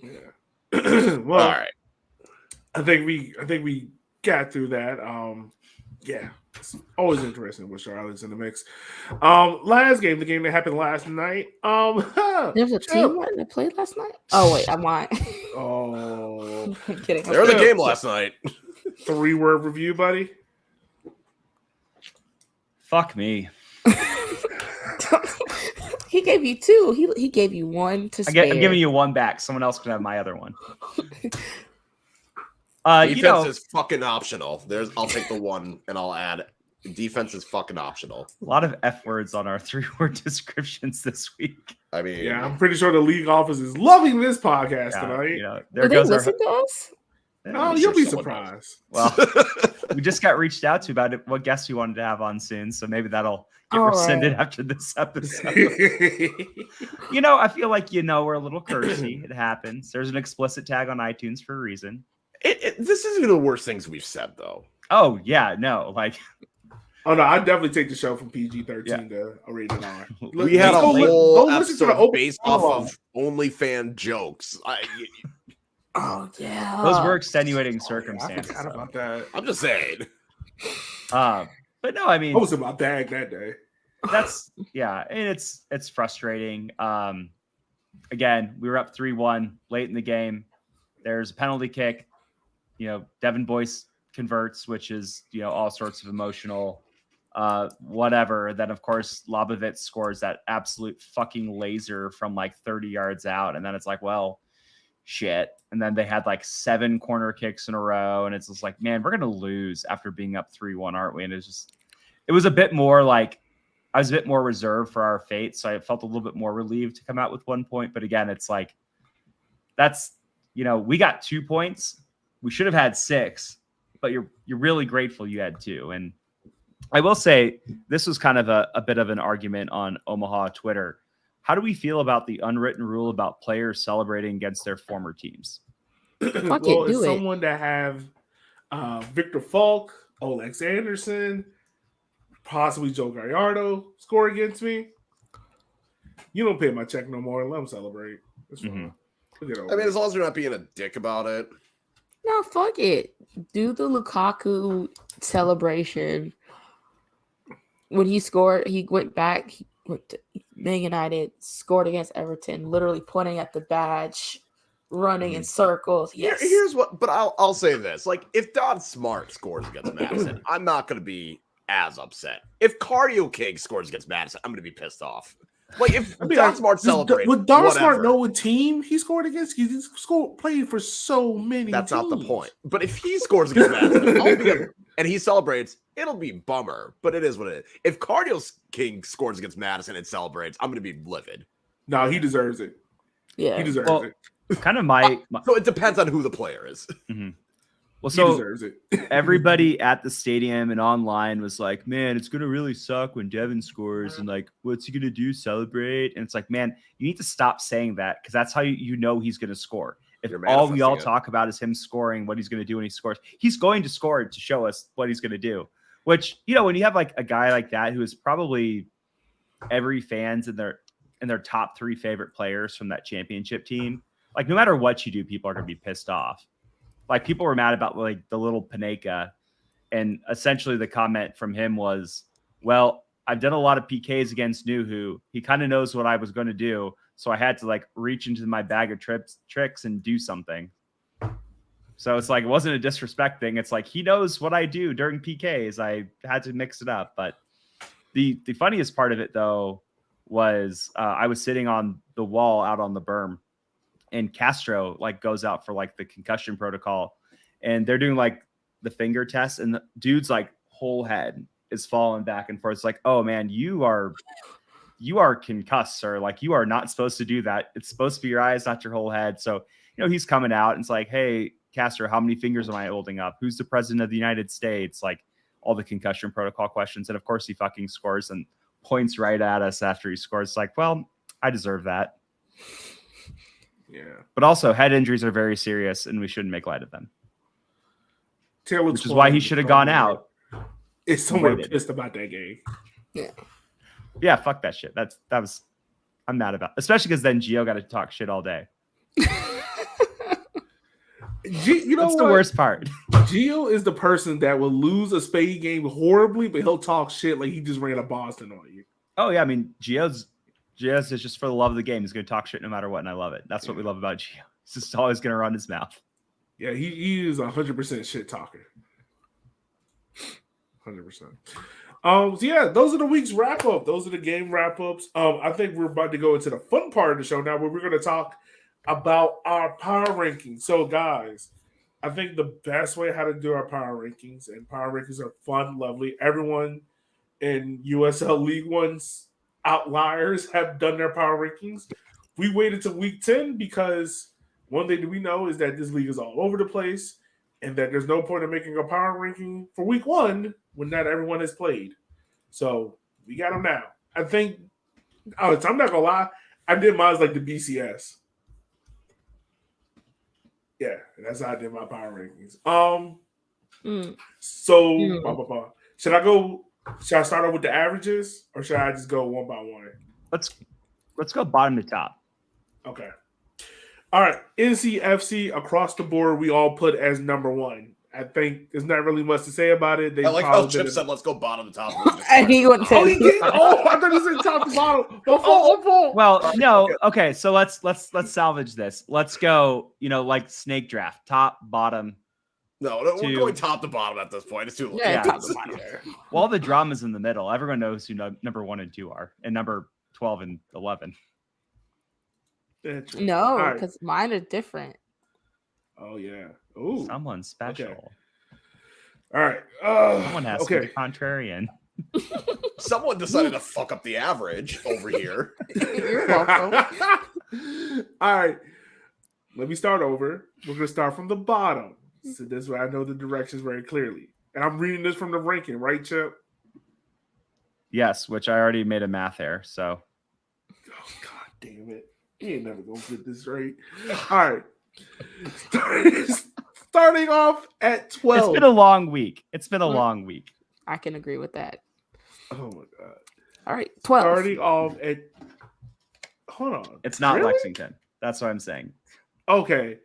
Yeah. Well, All right. I think we got through that. Yeah, it's always interesting with Charlotte's in the mix. Last game, the game that happened last night. There was a team that played last night. Oh wait, I'm lying. Oh, I'm kidding. They were the game last night. 3-word review, buddy. Fuck me. He gave you 2. He gave you 1 to spare. I'm giving you 1 back. Someone else can have my other one. Defense is fucking optional. I'll take the 1 and I'll add defense is fucking optional. A lot of F words on our 3-word descriptions this week. I mean, Yeah, I'm pretty sure the league office is loving this podcast tonight. You know, Do they listen to us? Oh, you'll be surprised. Well, we just got reached out to about what guests we wanted to have on soon, so maybe that'll get rescinded after this episode. You know, I feel like we're a little cursy. It happens. There's an explicit tag on iTunes for a reason. this isn't the worst things we've said, though. Oh yeah, no, like. Oh no, I definitely take the show from PG-13 to a rated R. We had a whole episode based off of OnlyFans jokes. Oh yeah, Those were extenuating I circumstances. forgot about that. I'm just saying. But no, I mean, I was in my bag that day. that's and it's frustrating. Again, we were up 3-1 late in the game. There's a penalty kick. Devin Boyce converts, which is all sorts of emotional whatever. Then of course Lobovitz scores that absolute fucking laser from like 30 yards out, and then it's like, well, shit. And then they had like 7 corner kicks in a row, and it's just like, man, we're gonna lose after being up 3-1, aren't we? And it was a bit more like I was a bit more reserved for our fate, so I felt a little bit more relieved to come out with 1 point. But again, it's like that's we got 2 points. We should have had 6, but you're really grateful you had 2. And I will say this was kind of a bit of an argument on Omaha Twitter. How do we feel about the unwritten rule about players celebrating against their former teams? Well, it's someone that have Victor Falk, Olex Anderson, possibly Joe Gallardo score against me. You don't pay my check no more. Let them celebrate. It's fine. I mean, as long as they're not being a dick about it. No, fuck it. Do the Lukaku celebration. When he scored, he went back. He went to Man United, scored against Everton, literally pointing at the badge, running in circles. Yes. Here's what, but I'll say this: like, if Don Smart scores against Madison, I'm not going to be as upset. If Cardio King scores against Madison, I'm going to be pissed off. Like, if Don Smart celebrates, would Don Smart know what team he scored against? He played for so many. That's teams. not the point. But if he scores against Madison, and he celebrates, it'll be bummer. But it is what it is. If Cardio King scores against Madison and celebrates, I'm going to be livid. No, he deserves it. Yeah, he deserves it. Kind of my so it depends on who the player is. Mm-hmm. Well, he so deserves it. Everybody at the stadium and online was like, man, it's going to really suck when Devin scores. And like, what's he going to do? Celebrate? And it's like, man, you need to stop saying that, because that's how you know he's going to score. If all we all talk about is him scoring, what he's going to do when he scores, he's going to score to show us what he's going to do. Which, when you have like a guy like that who is probably every fan's in their top 3 favorite players from that championship team, like no matter what you do, people are going to be pissed off. Like people were mad about like the little Panenka, and essentially the comment from him was, well, I've done a lot of PKs against Nuhu. He kind of knows what I was going to do. So I had to like reach into my bag of tricks and do something. So it's like, it wasn't a disrespect thing. It's like, he knows what I do during PKs. I had to mix it up. But the funniest part of it though, was I was sitting on the wall out on the berm, and Castro like goes out for like the concussion protocol, and they're doing like the finger test, and the dude's like whole head is falling back and forth. It's like, oh man, you are concussed, sir. Like you are not supposed to do that. It's supposed to be your eyes, not your whole head. So, he's coming out and it's like, hey, Castro, how many fingers am I holding up? Who's the president of the United States? Like all the concussion protocol questions. And of course he fucking scores and points right at us after he scores. It's like, well, I deserve that. Yeah. But also, head injuries are very serious, and we shouldn't make light of them. Taylor Which is why he should have gone out. is somewhere Waited. pissed about that game. Yeah, fuck that shit. I'm mad about, especially because then Gio got to talk shit all day. You know That's the what? worst part. Gio is the person that will lose a spade game horribly, but he'll talk shit like he just ran a Boston on you. Oh yeah, I mean Gio's is just for the love of the game. He's gonna talk shit no matter what, and I love it. That's what we love about Gio. He's just always gonna run his mouth. Yeah, he is 100% shit talker. 100%. So yeah, those are the week's wrap up. Those are the game wrap ups. I think we're about to go into the fun part of the show now, where we're going to talk about our power rankings. So, guys, I think the best way how to do our power rankings, and power rankings are fun, lovely. Everyone in USL League One's outliers have done their power rankings. We waited till week 10 because one thing that we know is that this league is all over the place, and that there's no point in making a power ranking for week 1 when not everyone has played. So we got them now. I think, Alex, I'm not going to lie, I did mine like the BCS. Yeah, that's how I did my power rankings. So, should I start off with the averages, or should I just go one by one? Let's go bottom to top. Okay. All right. NCFC across the board, we all put as number 1. I think there's not really much to say about it. I like how Chip said, "Let's go bottom to top." And he went to. I thought you said top to bottom. Well, no. Okay, so let's salvage this. Let's go. Like snake draft, top, bottom. No, we're going top to bottom at this point. It's too late. Yeah, top to bottom. Well, the drama's in the middle. Everyone knows who number 1 and 2 are, and number 12 and 11. No, because mine are different. Oh yeah. Ooh. Someone special. Okay. All right. Someone has to be contrarian. Someone decided to fuck up the average over here. You're welcome. All right. Let me start over. We're going to start from the bottom. So this way I know the directions very clearly. And I'm reading this from the ranking, right, Chip? Yes, which I already made a math error. So. Oh, God damn it. You ain't never going to get this right. All right. Starting off at 12. It's been a long week. I can agree with that. Oh, my God. All right, 12. Starting off at... Hold on. It's not Really? Lexington. That's what I'm saying. Okay.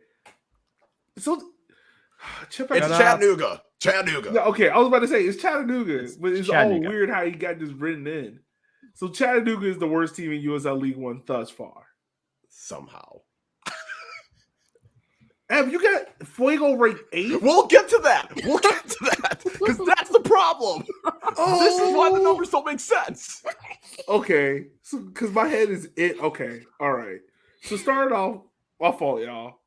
So... Chip, It's Chattanooga. No, okay, I was about to say it's Chattanooga, but it's Chattanooga. all weird how you got this written in. So Chattanooga is the worst team in USL League One thus far. Somehow. Have you got Fuego ranked 8? We'll get to that. Because that's the problem. This is why the numbers don't make sense. Okay, so because my head is it. Okay, all right. So start off. My fault, y'all.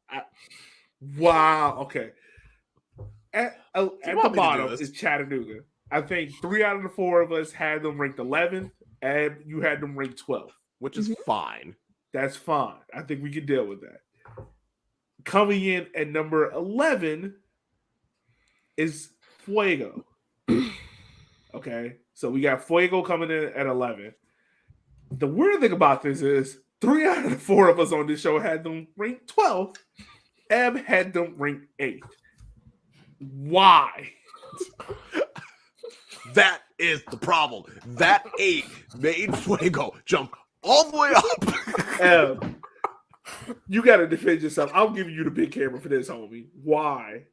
Wow. Okay. At the bottom is Chattanooga. I think 3 out of the 4 of us had them ranked 11th, and you had them ranked 12th. Which is fine. That's fine. I think we can deal with that. Coming in at number 11 is Fuego. Okay, so we got Fuego coming in at 11. The weird thing about this is 3 out of the 4 of us on this show had them ranked 12th. Eb had them ranked 8th. Why? That is the problem. That 8 made Fuego jump all the way up. Eb, you got to defend yourself. I'll give you the big camera for this, homie. Why?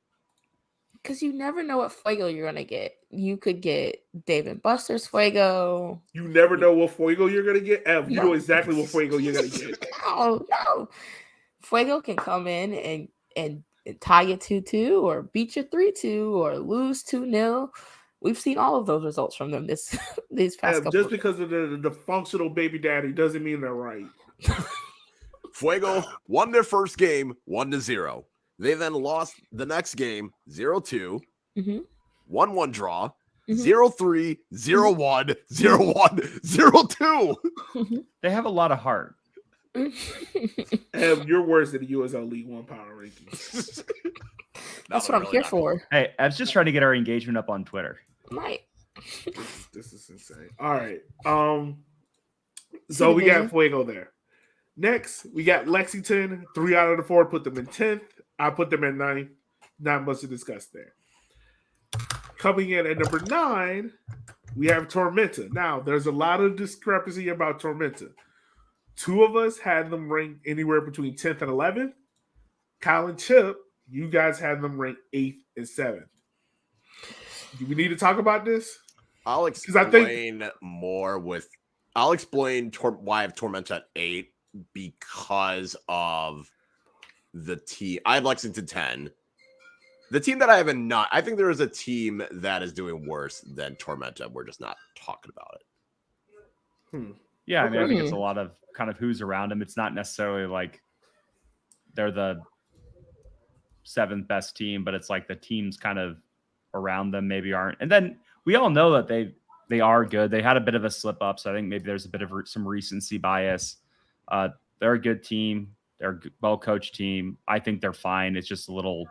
Because you never know what Fuego you're going to get. You could get David Buster's Fuego. You never know what Fuego you're going to get? Eb, you know exactly what Fuego you're going to get. No. Fuego can come in and tie you 2-2 or beat you 3-2 or lose 2-0. We've seen all of those results from them these past couple. Just because of the functional baby daddy doesn't mean they're right. Fuego won their first game 1-0. They then lost the next game 0-2, 1-1 draw, 0-3, 0-1, 0-1, 0-2. They have a lot of heart. You're worse than the USL League One power rankings. That's what I'm here for. Hey, I was just trying to get our engagement up on Twitter. Right. This is insane. All right. So we got Fuego there. Next, we got Lexington. 3 out of the 4 put them in 10th. I put them in 9th. Not much to discuss there. Coming in at number 9, we have Tormenta. Now, there's a lot of discrepancy about Tormenta. 2 of us had them ranked anywhere between 10th and 11th. Kyle and Chip, you guys had them ranked 8th and 7th. Do we need to talk about this? I'll explain more with. I'll explain why I have Tormenta at 8 because of the team. I have Lexington 10. The team that I have in 9. I think there is a team that is doing worse than Tormenta. We're just not talking about it. Yeah, I mean, I think it's a lot of kind of who's around them. It's not necessarily like they're the 7th best team, but it's like the teams kind of around them maybe aren't. And then we all know that they are good. They had a bit of a slip up, so I think maybe there's a bit of some recency bias. They're a good team. They're a well-coached team. I think they're fine. It's just a little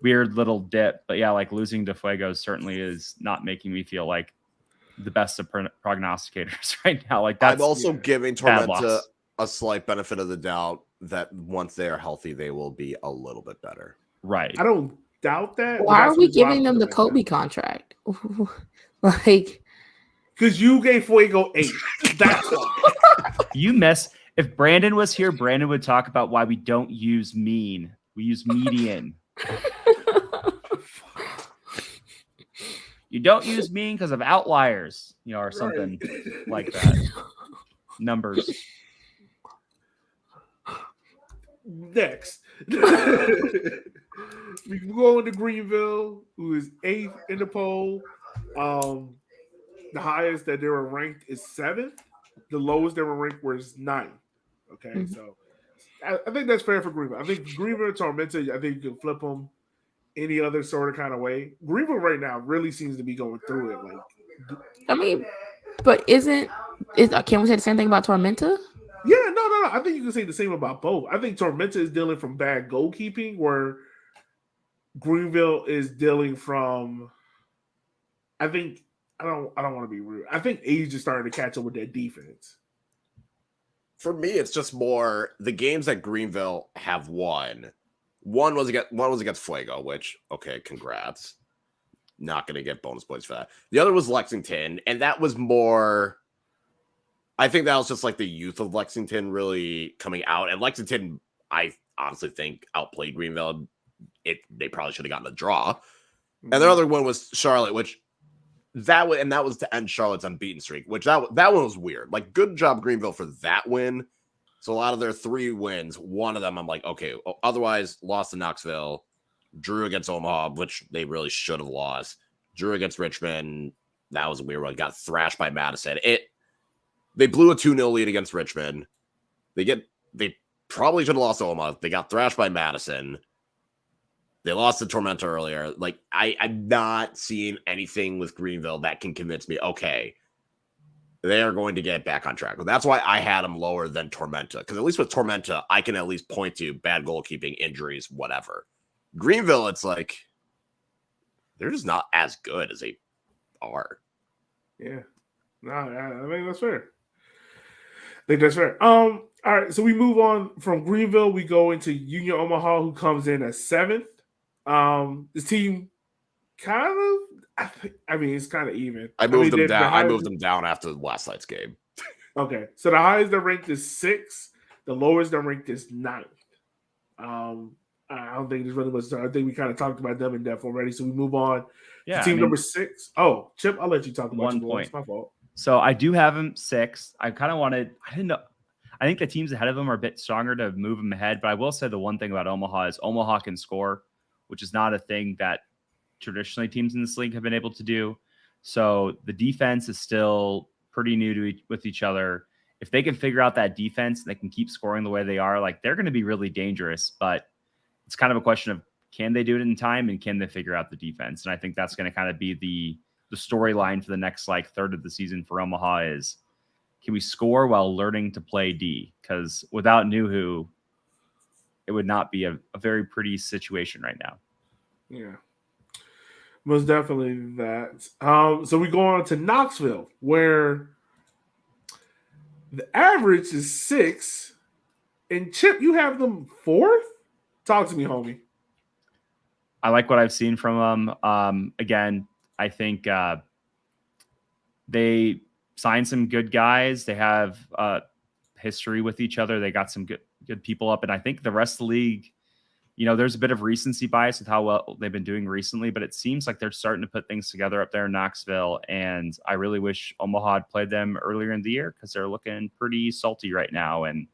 weird little dip. But yeah, like losing to Fuego certainly is not making me feel like the best of prognosticators right now. Like that's I'm also giving Tormenta a slight benefit of the doubt that once they are healthy, they will be a little bit better. Right. I don't doubt that. Why are we giving them the Kobe contract? Like, because you gave Fuego 8. That's why. You mess. If Brandon was here, Brandon would talk about why we don't use mean. We use median. You don't use mean because of outliers, or something like that. Numbers. Next. We can go into Greenville, who is 8th in the poll. The highest that they were ranked is 7th. The lowest they were ranked was 9th. Okay, so I think that's fair for Greenville. I think Greenville and Tormenta, I think you can flip them any other sort of kind of way. Greenville right now really seems to be going through it. Like, I mean, but can we say the same thing about Tormenta? Yeah, no. I think you can say the same about both. I think Tormenta is dealing from bad goalkeeping, where Greenville is dealing from. I don't want to be rude. I think age is starting to catch up with their defense. For me, it's just more the games that Greenville have won. One was against Fuego, which, okay, congrats. Not going to get bonus points for that. The other was Lexington, and that was more. I think that was just like the youth of Lexington really coming out. And Lexington, I honestly think, outplayed Greenville. They probably should have gotten a draw. And the other one was Charlotte, which that was to end Charlotte's unbeaten streak, which that one was weird. Like, good job, Greenville, for that win. So out of their 3 wins, one of them, I'm like, okay, otherwise lost to Knoxville, drew against Omaha, which they really should have lost, drew against Richmond. That was a weird one. Got thrashed by Madison. They blew a 2-0 lead against Richmond. They probably should have lost to Omaha. They got thrashed by Madison. They lost to Tormenta earlier. Like, I'm not seeing anything with Greenville that can convince me, okay, they are going to get back on track. That's why I had them lower than Tormenta. Because at least with Tormenta, I can at least point to bad goalkeeping, injuries, whatever. Greenville, it's like, they're just not as good as they are. Yeah. No, I think that's fair. All right, so we move on from Greenville. We go into Union Omaha, who comes in at 7th. This team kind of, it's kind of even. I moved them down. I moved them down after last night's game. Okay, so the highest they're ranked is 6th. The lowest they're ranked is 9th. I don't think there's really much. I think we kind of talked about them in depth already. So we move on to team number 6. Oh, Chip, I'll let you talk about 1 point. It's my fault. So I do have him 6th. I didn't know. I think the teams ahead of them are a bit stronger to move them ahead. But I will say the one thing about Omaha is Omaha can score, which is not a thing that traditionally teams in this league have been able to do. So the defense is still pretty new with each other. If they can figure out that defense, they can keep scoring the way they are. Like, they're going to be really dangerous. But it's kind of a question of, can they do it in time, and can they figure out the defense? And I think that's going to kind of be the storyline for the next third of the season for Omaha is, can we score while learning to play D? Because without Nuhu, it would not be a very pretty situation right now. Yeah, most definitely that. So we go on to Knoxville, where the average is 6. And Chip, you have them 4th? Talk to me, homie. I like what I've seen from them. Again, I think they signed some good guys. They have history with each other. They got some good people up. And I think the rest of the league, there's a bit of recency bias with how well they've been doing recently, but it seems like they're starting to put things together up there in Knoxville. And I really wish Omaha had played them earlier in the year because they're looking pretty salty right now. And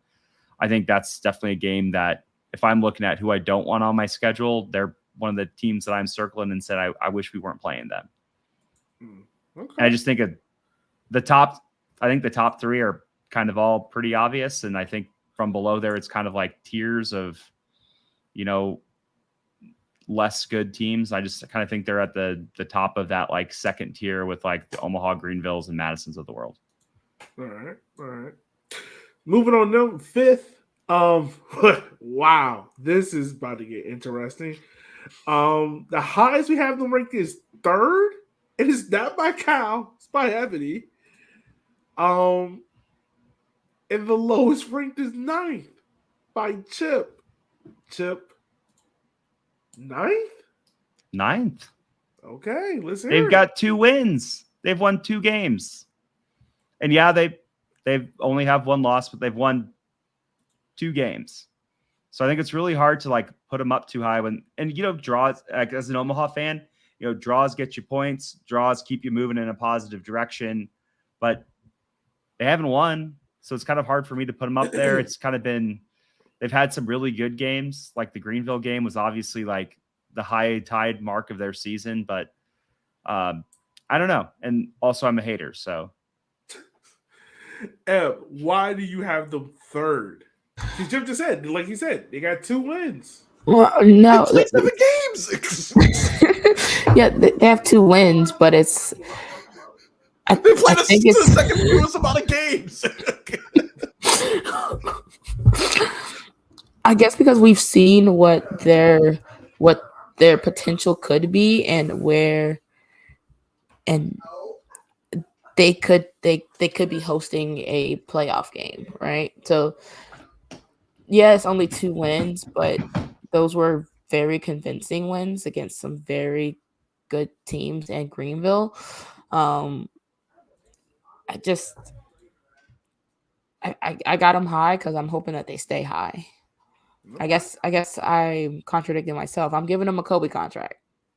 I think that's definitely a game that if I'm looking at who I don't want on my schedule, they're one of the teams that I'm circling and said, I wish we weren't playing them. Okay. And I just think the top three are kind of all pretty obvious. And I think from below there, it's kind of like tiers of, less good teams. I just kind of think they're at the top of that like second tier with like the Omaha Greenvilles and Madisons of the world. All right. Moving on to fifth. Wow, this is about to get interesting. The highest we have them ranked is third. It is not by Cal, it's by Ebony. And the lowest ranked is ninth by Chip. Ninth? Okay, let's hear They've it. got 2 wins. They've won 2 games. And yeah, they've only have 1 loss, but they've won 2 games. So I think it's really hard to like put them up too high draws, like, as an Omaha fan, draws get you points, draws keep you moving in a positive direction, but they haven't won. So it's kind of hard for me to put them up there. It's kind of been, they've had some really good games. Like the Greenville game was obviously like the high tide mark of their season, but I don't know. And also I'm a hater. So why do you have them third? Because Jim just said, like he said, they got 2 wins. Well, no, They played 7 games. yeah, they have 2 wins, but it's. They played I think it's the second fewest amount of games. I guess because we've seen what their potential could be and they could be hosting a playoff game, right? So yeah, it's only 2 wins, but those were very convincing wins against some very good teams and Greenville. I got them high because I'm hoping that they stay high. I guess I'm contradicting myself. I'm giving them a Kobe contract.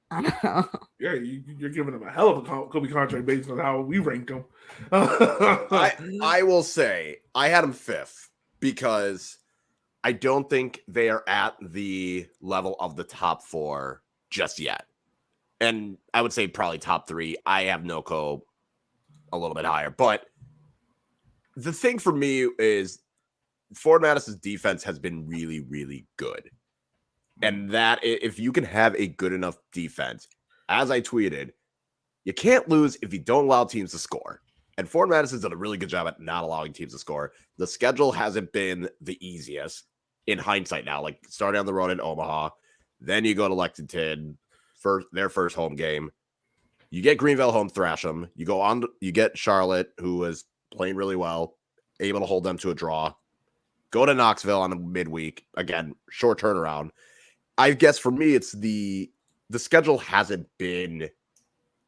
I don't know. Yeah, you're giving them a hell of a Kobe contract based on how we ranked them. I will say I had them 5th because I don't think they are at the level of the top 4 just yet. And I would say probably top 3. I have NoCo a little bit higher. But the thing for me is Ford Madison's defense has been really, really good. And that if you can have a good enough defense, as I tweeted, you can't lose if you don't allow teams to score. And Ford Madison's done a really good job at not allowing teams to score. The schedule hasn't been the easiest in hindsight now, like starting on the road in Omaha. Then you go to Lexington for their first home game. You get Greenville home, thrash them. You go on, you get Charlotte, who is playing really well, able to hold them to a draw. Go to Knoxville on the midweek. Again, short turnaround. I guess for me, it's the schedule hasn't been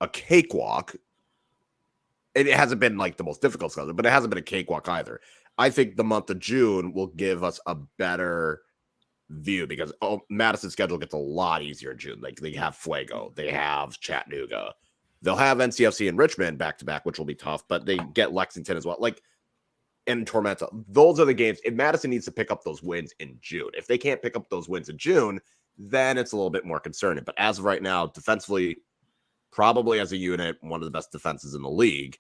a cakewalk. It hasn't been like the most difficult schedule, but it hasn't been a cakewalk either. I think the month of June will give us a better view because Madison's schedule gets a lot easier in June. Like they have Fuego, they have Chattanooga, they'll have NCFC and Richmond back to back, which will be tough, but they get Lexington as well. Like, and Tormenta. Those are the games. If Madison needs to pick up those wins in June, if they can't pick up those wins in June, then it's a little bit more concerning. But as of right now, defensively, probably as a unit, one of the best defenses in the league.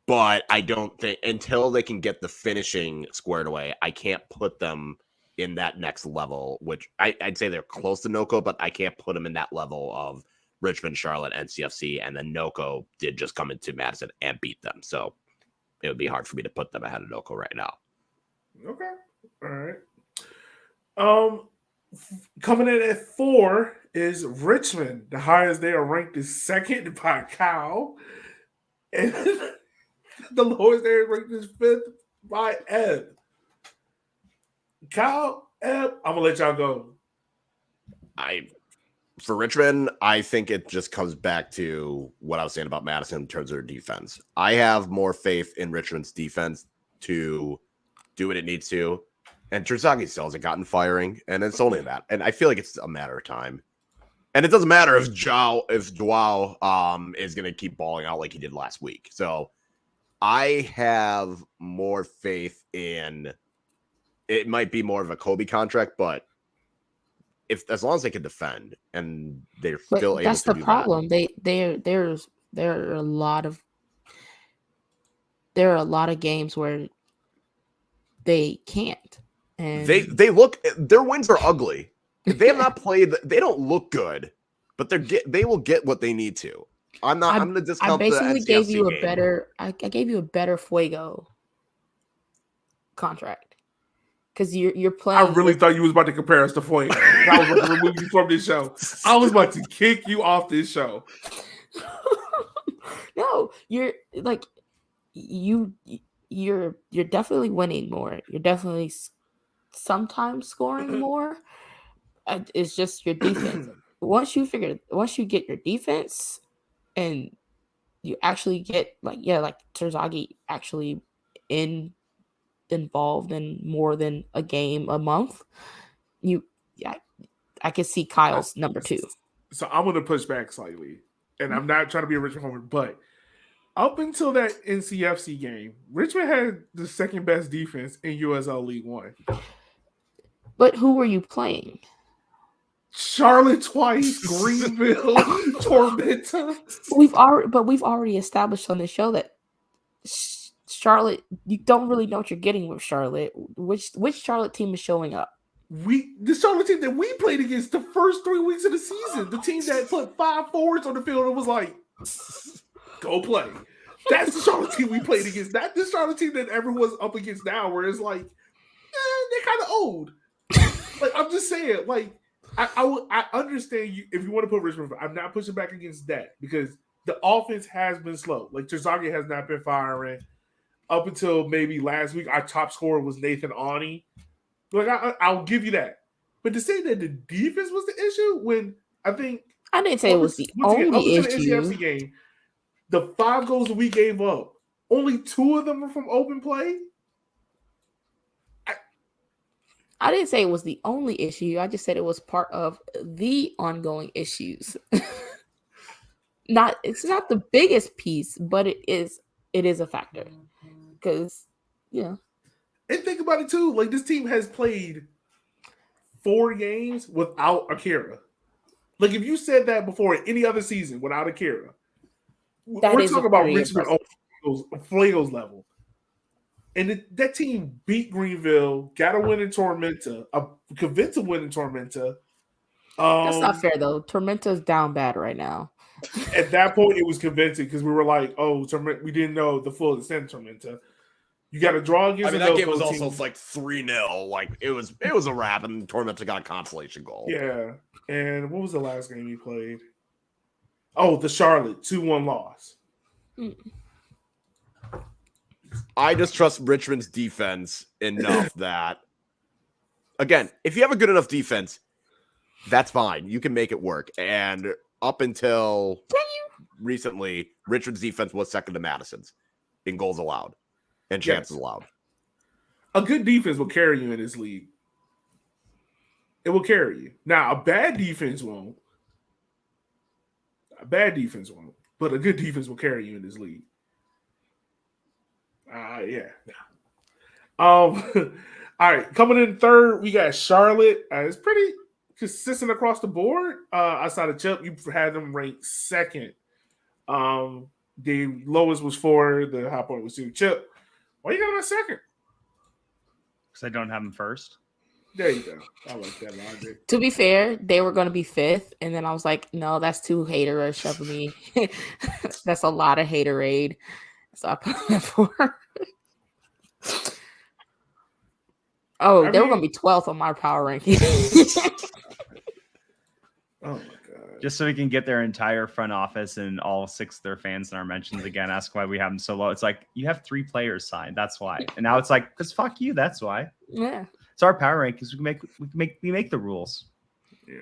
But I don't think until they can get the finishing squared away, I can't put them in that next level, which I'd say they're close to NoCo, but I can't put them in that level of Richmond, Charlotte, NCFC, and then NoCo did just come into Madison and beat them. So it would be hard for me to put them ahead of NoCo right now. Okay. All right. Coming in at 4 is Richmond. The highest they are ranked is second by Cal. And the lowest they are ranked is 5th by Ed. Cal, Ed, I'm going to let y'all go. For Richmond, I think it just comes back to what I was saying about Madison in terms of their defense. I have more faith in Richmond's defense to do what it needs to. And Terzaghi still hasn't gotten firing, and it's only that. And I feel like it's a matter of time. And it doesn't matter if Joao is going to keep balling out like he did last week. So I have more faith in it. Might be more of a Kobe contract, but as long as they can defend and they're still able that's to the do problem. There are a lot of games where they can't. And they look, their wins are ugly. They have not played. They don't look good, but they will get what they need to. I'm going to discount. I basically the gave you a game. better. I gave you a better Fuego contract because you're playing. I really thought you was about to compare us to Fuego. I was about to remove you from this show. I was about to kick you off this show. No, you're definitely winning more. You're definitely sometimes scoring more. It's just your defense. Once you get your defense and you actually get like Terzaghi actually involved in more than a game a month, I can see Kyle's number 2. So I'm going to push back slightly, and I'm not trying to be a Richmond homer, but up until that NCFC game, Richmond had the second best defense in USL League One. But who were you playing? Charlotte twice, Greenville, Tormenta. We've already established on the show that Charlotte, you don't really know what you're getting with Charlotte. Which Charlotte team is showing up? The Charlotte team that we played against the first 3 weeks of the season, the team that put 5 forwards on the field and was like, go play. That's the Charlotte team we played against. Not the Charlotte team that everyone's up against now, where it's like, they're kind of old. Like, I'm just saying, like, I understand you if you want to put Richmond. I'm not pushing back against that because the offense has been slow. Like Terzaghi has not been firing up until maybe last week. Our top scorer was Nathan Awney. Like I'll give you that, but to say that the defense was the issue when I didn't say it was the only issue. The NCFC game, the 5 goals that we gave up, only 2 of them were from open play. I didn't say it was the only issue. I just said it was part of the ongoing issues. It's not the biggest piece, but it is a factor. Because, And think about it too. Like this team has played 4 games without Akira. Like if you said that before any other season without Akira, we're talking about Richmond on Fuego's level. And that team beat Greenville, got a win in Tormenta, a convincing win in Tormenta. That's not fair, though. Tormenta's down bad right now. At that point, it was convincing because we were like, we didn't know the full extent of Tormenta. You got to draw against that game was also like 3-0. Like, it was a wrap, and Tormenta got a consolation goal. Yeah. And what was the last game he played? Oh, the Charlotte 2-1 loss. I just trust Richmond's defense enough that, again, if you have a good enough defense, that's fine. You can make it work. And up until recently, Richmond's defense was second to Madison's in goals allowed and chances allowed. A good defense will carry you in this league. It will carry you. Now, a bad defense won't. But a good defense will carry you in this league. Yeah. All right. Coming in third, we got Charlotte. It's pretty consistent across the board. Outside of Chip, you had them ranked second. The lowest was 4. The high point was 2. Chip, why you got them at second? Because I don't have them first. There you go. I like that logic. To be fair, they were going to be 5th, and then I was like, no, that's too haterish of me. That's a lot of haterade. So I put them at 4. They were going to be 12th on my power ranking. Oh, my God. Just so we can get their entire front office and all 6 of their fans in our mentions again, ask why we have them so low. It's like, you have 3 players signed. That's why. And now it's like, because fuck you. That's why. Yeah. It's our power rankings. We make the rules. Yeah.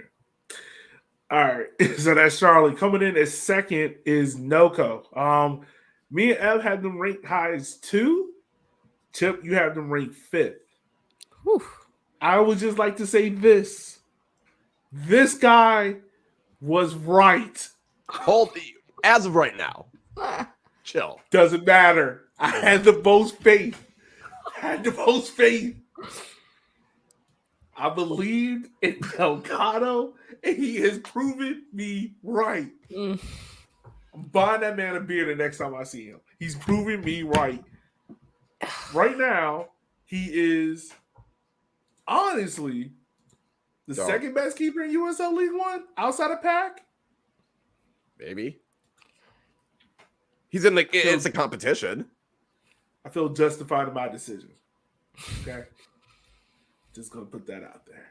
All right, so that's Charlotte. Coming in at second is Noco. Me and Ev had them ranked high as 2. Chip, you have them ranked 5th. Whew. I would just like to say this. This guy was right. Hold as of right now. Chill. Doesn't matter. I had the most faith. I believed in Delgado, and he has proven me right. Mm. I'm buying that man a beer the next time I see him. He's proving me right. Right now, he is honestly the Dog. second best keeper in USL League One outside of Pack. Maybe. He's in the it's a competition. I feel justified in my decision. Okay. Just gonna put that out there.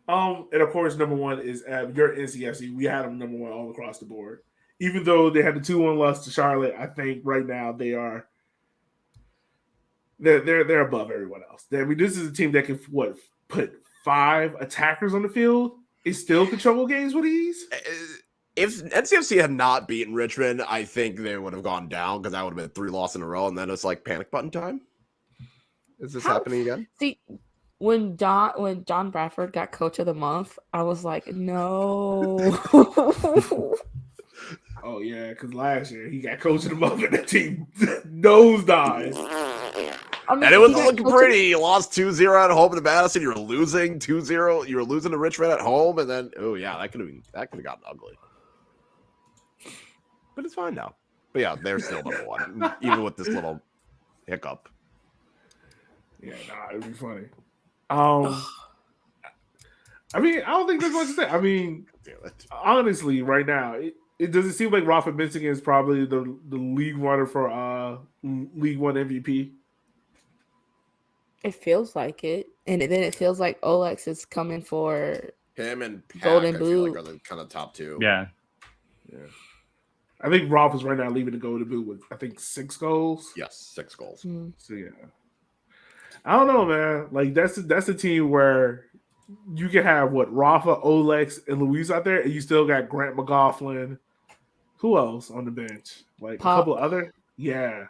And of course, number 1 is your NCFC. We had them number 1 all across the board. Even though they had the 2-1 loss to Charlotte, I think right now they're above everyone else. I mean, this is a team that can put 5 attackers on the field. It still control games with ease. If NCFC had not beaten Richmond, I think they would have gone down because that would have been 3 losses in a row, and then it's like panic button time. Is this happening again? See, when John Bradford got Coach of the Month, I was like, no. Oh yeah, because last year he got Coach of the Month and the team nosedives. I mean, And it was he got looking Coach of- pretty. You lost 2-0 at home to Madison. You're losing 2-0. You were losing to Richmond at home, and then that could have gotten ugly. But it's fine now. But yeah, they're still number 1, even with this little hiccup. Yeah, it'd be funny. I mean, I don't think there's much to say. I mean, honestly, right now, it doesn't seem like Rafa Bensinger is probably the league runner for League One MVP. It feels like it, and then it feels like Olex is coming for Him and Pack, Golden I feel like Boot. are the kind of top 2. Yeah. I think Rafa's right now leaving the Golden Boot with I think 6 goals. Yes, 6 goals. So yeah, I don't know, man. Like that's a team where you can have Rafa, Olex, and Luis out there, and you still got Grant McGoughlin. Who else on the bench? Like Pop. a couple other. Yeah.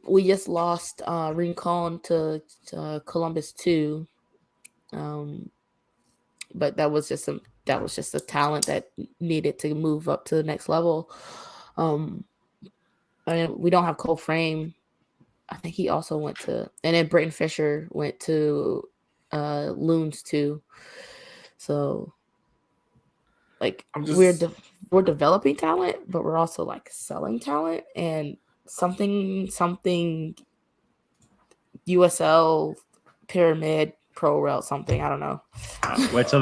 We just lost Rincon to Columbus 2. But that was just a talent that needed to move up to the next level. And we don't have Cole Frame. I think he also went to, and then Britton Fisher went to Loons too. So like we're developing talent, but we're also like selling talent and something USL pyramid pro route something. I don't know. Wait till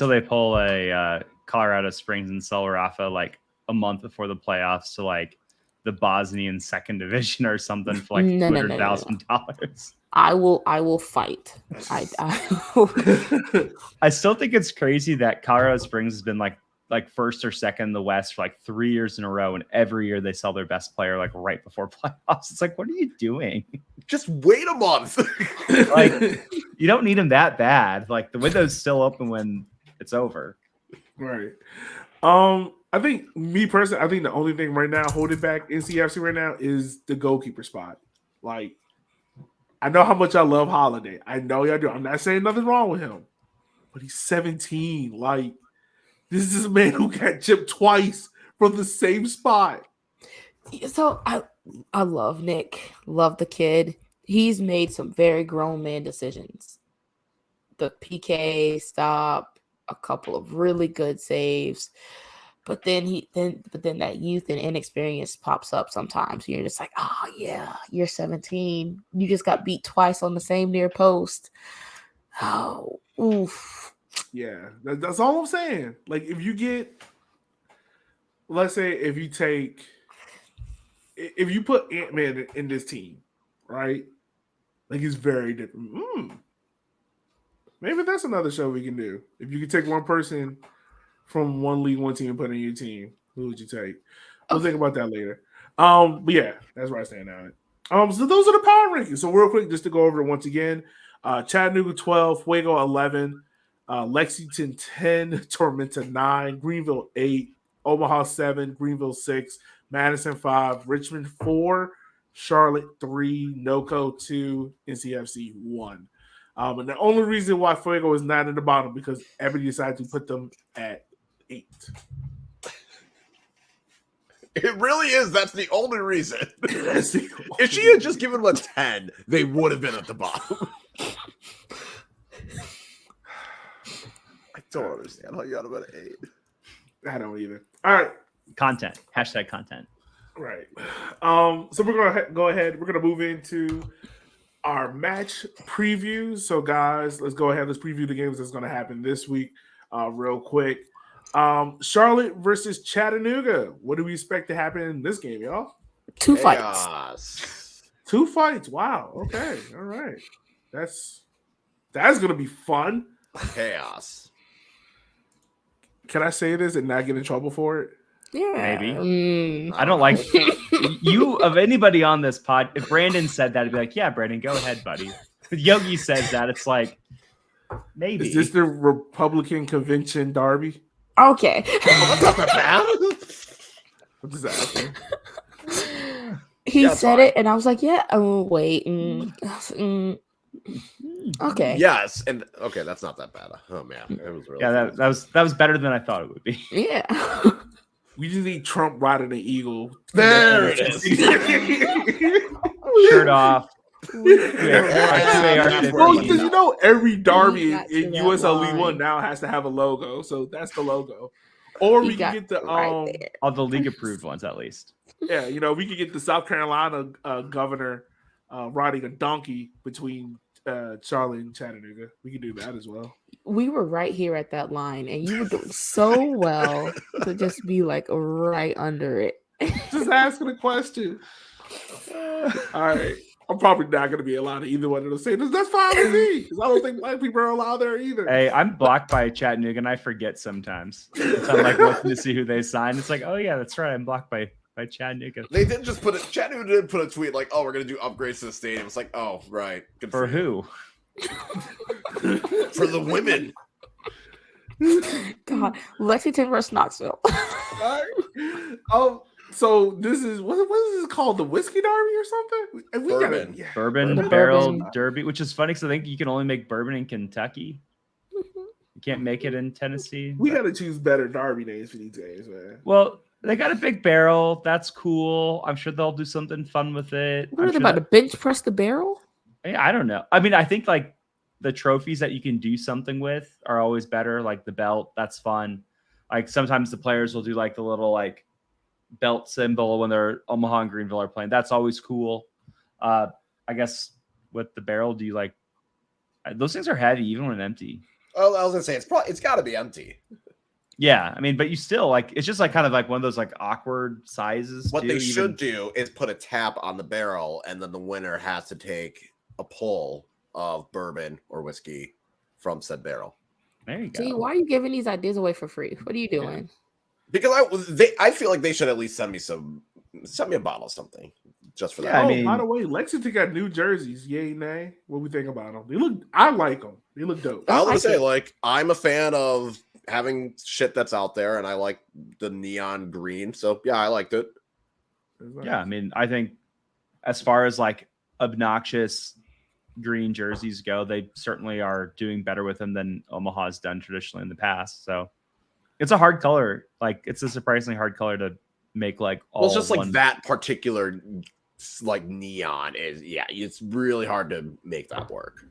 they pull a Colorado Springs and sell Rafa like a month before the playoffs to like the Bosnian second division or something for like $200,000. I will fight. I still think it's crazy that Colorado Springs has been like first or second in the West for like 3 years in a row, and every year they sell their best player like right before playoffs. It's like, what are you doing? Just wait a month. Like, you don't need him that bad. Like the window's still open when it's over. Right. I think me personally, I think the only thing right now holding back NCFC right now is the goalkeeper spot. Like, I know how much I love Holiday. I know y'all do. I'm not saying nothing wrong with him, but he's 17. Like, this is a man who got chipped twice from the same spot. So I love Nick. Love the kid. He's made some very grown man decisions. The PK stop, a couple of really good saves. But then that youth and inexperience pops up sometimes. You're just like, oh yeah, you're 17. You just got beat twice on the same near post. Oh, oof. Yeah, that's all I'm saying. Like, if you get, let's say, if you put Ant-Man in this team, right? Like, it's very different. Maybe that's another show we can do. If you could take one person from one League One team and put in your team, who would you take? We'll think about that later. But yeah, that's where I stand on it. So those are the power rankings. So real quick, just to go over it once again. Chattanooga 12, Fuego 11, Lexington 10, Tormenta 9, Greenville 8, Omaha 7, Greenville 6, Madison 5, Richmond 4, Charlotte 3, NoCo 2, NCFC 1. And the only reason why Fuego is not in the bottom because everybody decided to put them at 8. It really is. That's the only reason. That's the If she had just given them a 10, they would have been at the bottom. I don't understand how you got them at 8. I don't either. All right. Content. Hashtag content. Right. So we're gonna go ahead. We're gonna move into our match previews. So, guys, let's go ahead. Let's preview the games that's gonna happen this week, real quick. Charlotte versus Chattanooga. What do we expect to happen in this game, y'all? 2 fights. Chaos. 2 fights. Wow. Okay. All right. That's gonna be fun. Chaos. Can I say this and not get in trouble for it? Yeah. Maybe. I don't like you of anybody on this pod. If Brandon said that, I'd be like, yeah, Brandon, go ahead, buddy. If Yogi says that, it's like, maybe. Is this the Republican convention derby? Okay. That's not that bad. I'm just asking. He Yeah, it's said fine. it, and I was like, yeah. Oh, wait. Okay. Yes, and okay, that's not that bad. Oh man, it was really. Yeah, that was better than I thought it would be. Yeah. We just need Trump riding the eagle. There it is. Shirt off. Yeah, Well, because you know every derby got to in that USL line. League One now has to have a logo, so that's the logo. Or He we can got get the right there. All the league approved ones, at least. yeah, we could get the South Carolina governor riding a donkey between Charlotte and Chattanooga. We can do that as well. We were right here at that line, and you were doing so well to just be like right under it. Just asking a question. All right. I'm probably not going to be allowed to either one of those things. That's fine with me because I don't think black people are allowed there either. Hey, I'm blocked by Chattanooga, and I forget sometimes. So I'm like looking to see who they signed. It's like, oh yeah, that's right. I'm blocked by Chattanooga. They did just put it. Chattanooga did put a tweet like, "Oh, we're gonna do upgrades to the stadium." It's like, oh, right. Good For you. who? For the women. God, Lexington versus Knoxville. So this is what is this called? The whiskey derby or something? We Bourbon. Bourbon The Barrel bourbon. Derby, which is funny because I think you can only make bourbon in Kentucky. You can't make it in Tennessee. We got to choose better derby names for these games, man. Well, they got a big barrel. That's cool. I'm sure they'll do something fun with it. What I'm are they sure about to bench press the barrel? I don't know. I mean, I think like the trophies that you can do something with are always better. Like the belt, that's fun. Like sometimes the players will do like the little like belt symbol when they're Omaha and Greenville are playing. That's always cool. I guess with the barrel, do you like those things are heavy even when empty? Oh, I was gonna say it's got to be empty. Yeah, I mean, but you still like it's just like kind of like one of those like awkward sizes. What too, they even- should do is put a tap on the barrel, and then the winner has to take a pull of bourbon or whiskey from said barrel. There you go. See, why are you giving these ideas away for free? What are you doing? Because I feel like they should at least send me a bottle of something just for that. Yeah, I Oh, mean- by the way, Lexington got new jerseys. Yay, nay. What we think about them? I like them. They look dope. I was I gonna say, think- like, I'm a fan of having shit that's out there, and I like the neon green. So yeah, I liked it. Yeah, I mean, I think as far as like obnoxious green jerseys go, they certainly are doing better with them than Omaha's done traditionally in the past. So it's a hard color. Like it's a surprisingly hard color to make like all Well, it's just like one. that particular like neon is it's really hard to make that work.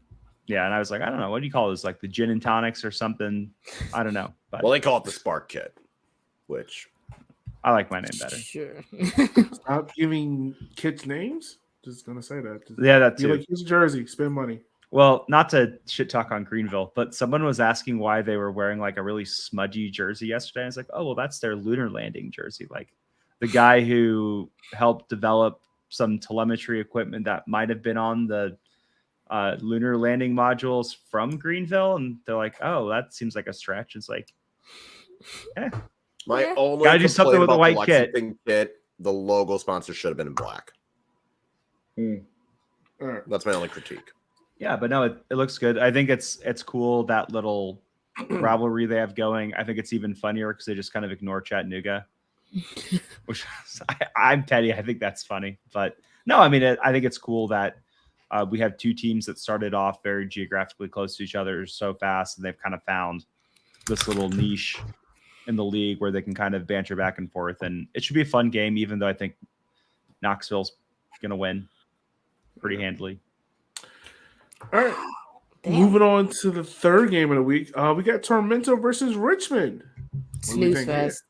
Yeah, and I was like, I don't know, what do you call this? Like the gin and tonics or something? I don't know. But Well, they call it the Spark Kit, which I like my name better. Sure. Stop giving kids names. Just gonna say that. Just Yeah, that be too. like, here's a jersey. Spend money. Well, not to shit talk on Greenville, but someone was asking why they were wearing like a really smudgy jersey yesterday. I was like, oh, well, that's their lunar landing jersey. Like the guy who helped develop some telemetry equipment that might have been on the lunar landing modules from Greenville. And they're like, oh, that seems like a stretch. It's like, my Yeah. only Gotta do something complaint with a about white the kit. Lexington kit, the logo sponsor should have been in black. All right. That's my only critique. yeah, but no, it looks good. I think it's cool that little rivalry they have going. I think it's even funnier because they just kind of ignore Chattanooga, which I'm petty. I think that's funny, but no, I mean, I think it's cool that we have two teams that started off very geographically close to each other so fast, and they've kind of found this little niche in the league where they can kind of banter back and forth, and it should be a fun game, even though I think Knoxville's going to win pretty handily. All right. Damn. Moving on to the third game of the week. We got Tormenta versus Richmond. What do we Snooze think here? fest.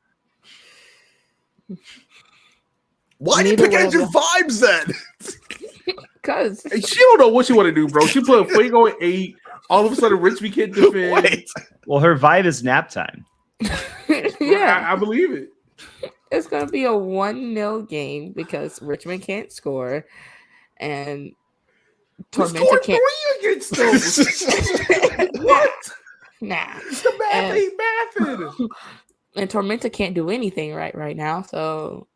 Why do you Neither pick against one your of vibes then? Cause Hey, she don't know what she want to do, bro. She put Fuego at 8. All of a sudden, Richmond can't defend. Wait. Well, her vibe is nap time. yeah, I believe it. it's gonna be a 1-0 game because Richmond can't score, and We Tormenta scored can't. 3 against them. What? Nah, The math ain't mathing. and Tormenta can't do anything right now. So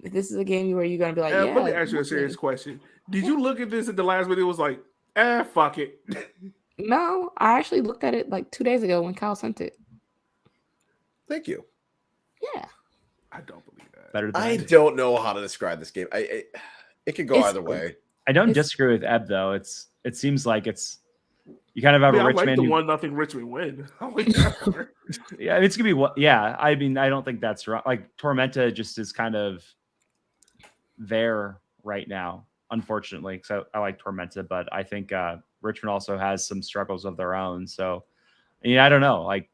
this is a game where you're gonna be like, yeah. Let me ask you a serious question. Did you look at this at the last video? It was like, fuck it. No, I actually looked at it like 2 days ago when Kyle sent it. Thank you. Yeah, I don't believe that. Better than I don't know how to describe this game. It could go It's- either way. I don't It's- disagree with Eb though. It seems like you kind of have I a like Richmond. the who- 1-0 Richmond win. I like that part. Yeah, it's gonna be what. Yeah, I mean, I don't think that's wrong. Like Tormenta just is kind of there right now, unfortunately. So I like Tormenta, but I think Richmond also has some struggles of their own. So, I don't know. Like,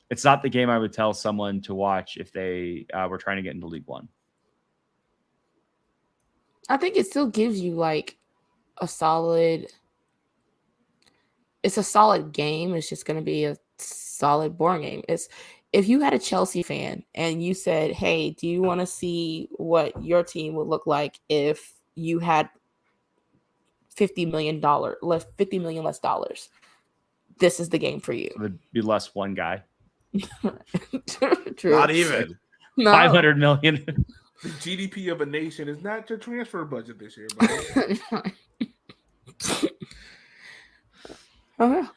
it's not the game I would tell someone to watch if they were trying to get into League One. I think it still gives you like a solid. It's a solid game. It's just going to be a solid, boring game. It's if you had a Chelsea fan and you said, "Hey, do you want to see what your team would look like if you had $50 million less dollars?" This is the game for you. It would be less one guy, True. Not even. No. 500 million. The GDP of a nation is not your transfer budget this year, bro. Oh, yeah.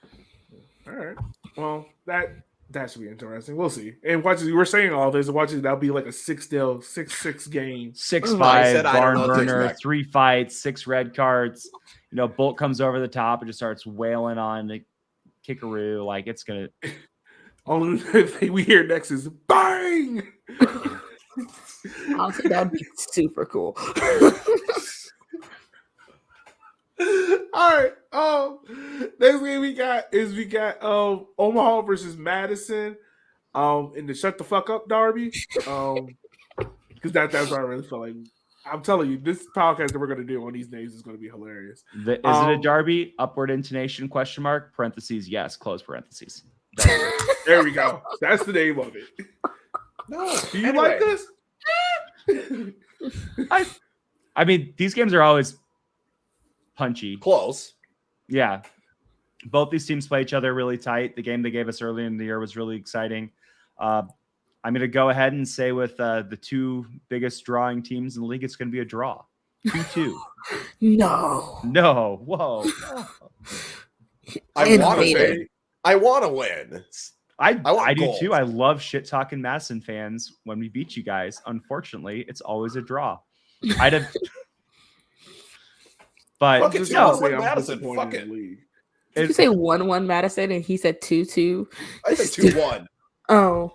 All right. Well, that should be interesting. We'll see. And watch, we're saying all this. Watch it. That'll be like a 6-0, 6-6 game. 6-5 I said I don't barn know what to burner, expect. 3 fights, 6 red cards. Bolt comes over the top and just starts wailing on the Kickaroo. Like it's gonna. Only thing we hear next is bang. Honestly, that'd be super cool. All right. Next game we got Omaha versus Madison. In the shut the fuck up derby. Because that's what I really feel like. I'm telling you, this podcast that we're gonna do on these names is gonna be hilarious. Is it a derby? Upward intonation? Question mark? Parentheses? Yes. Close parentheses. There we go. That's the name of it. No. Do you like this? I mean, these games are always punchy. Close. Yeah. Both these teams play each other really tight. The game they gave us early in the year was really exciting. I'm going to go ahead and say with the two biggest drawing teams in the league, it's going to be a draw. 2-2. No. No. Whoa. I want to Innovative. say I want to win. I want do gold. too. I love shit talking Madison fans when we beat you guys. Unfortunately, it's always a draw. I'd have, but Fuck it, Just no, gonna say with I'm Madison, disappointed fuck in it. the league. Did you say 1-1 Madison and he said 2-2? I said 2-1. Oh.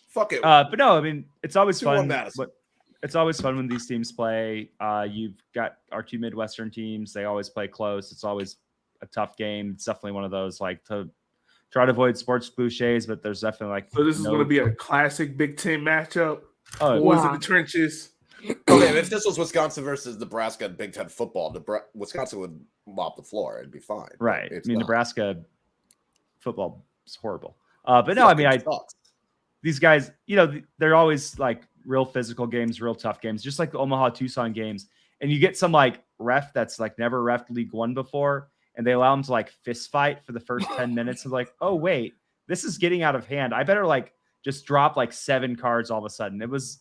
Fuck it. but no, I mean it's always 2-1 fun. Madison. But it's always fun when these teams play. You've got our two Midwestern teams. They always play close. It's always a tough game. It's definitely one of those like to try to avoid sports cliches, but there's definitely like So this is going to be a classic Big Ten matchup. oh Boys in Wow. the trenches. Okay, if this was Wisconsin versus Nebraska in Big Ten football, Wisconsin would mop the floor. It'd be fine. right. It's I mean not. Nebraska football is horrible. But no, I mean Fucking sucks. these guys, they're always like real physical games, real tough games, just like the Omaha Tucson games. And you get some like ref that's like never reffed League One before, and they allow them to like fist fight for the first 10 minutes. And like, oh wait, this is getting out of hand. I better like just drop like 7 cards all of a sudden. It was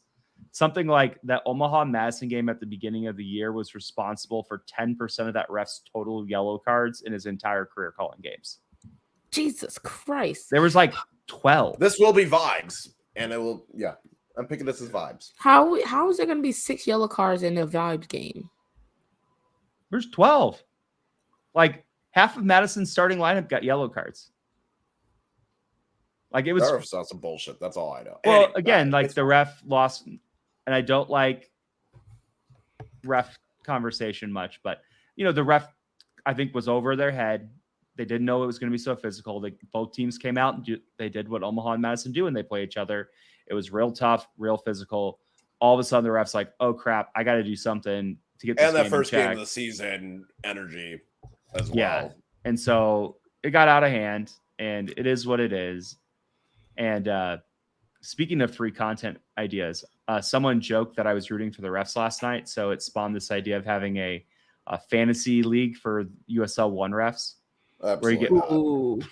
something like that Omaha Madison game at the beginning of the year was responsible for 10% of that ref's total yellow cards in his entire career calling games. Jesus Christ. There was like 12. This will be vibes, and it will. Yeah, I'm picking this as vibes. How is there going to be 6 yellow cards in a Vibes game? There's 12. Like half of Madison's starting lineup got yellow cards. Like it was. Jarvis saw some bullshit. That's all I know. Well, Anyway, again, like it's the ref lost, and I don't like ref conversation much, but the ref I think was over their head. They didn't know it was going to be so physical. Both teams came out and they did what Omaha and Madison do when they play each other. It was real tough, real physical. All of a sudden, the ref's like, "Oh crap, I got to do something to get this and game that first in check." game of the season energy as Yeah. well. And so it got out of hand, and it is what it is. And speaking of free content ideas, someone joked that I was rooting for the refs last night, so it spawned this idea of having a fantasy league for USL One refs, Absolutely.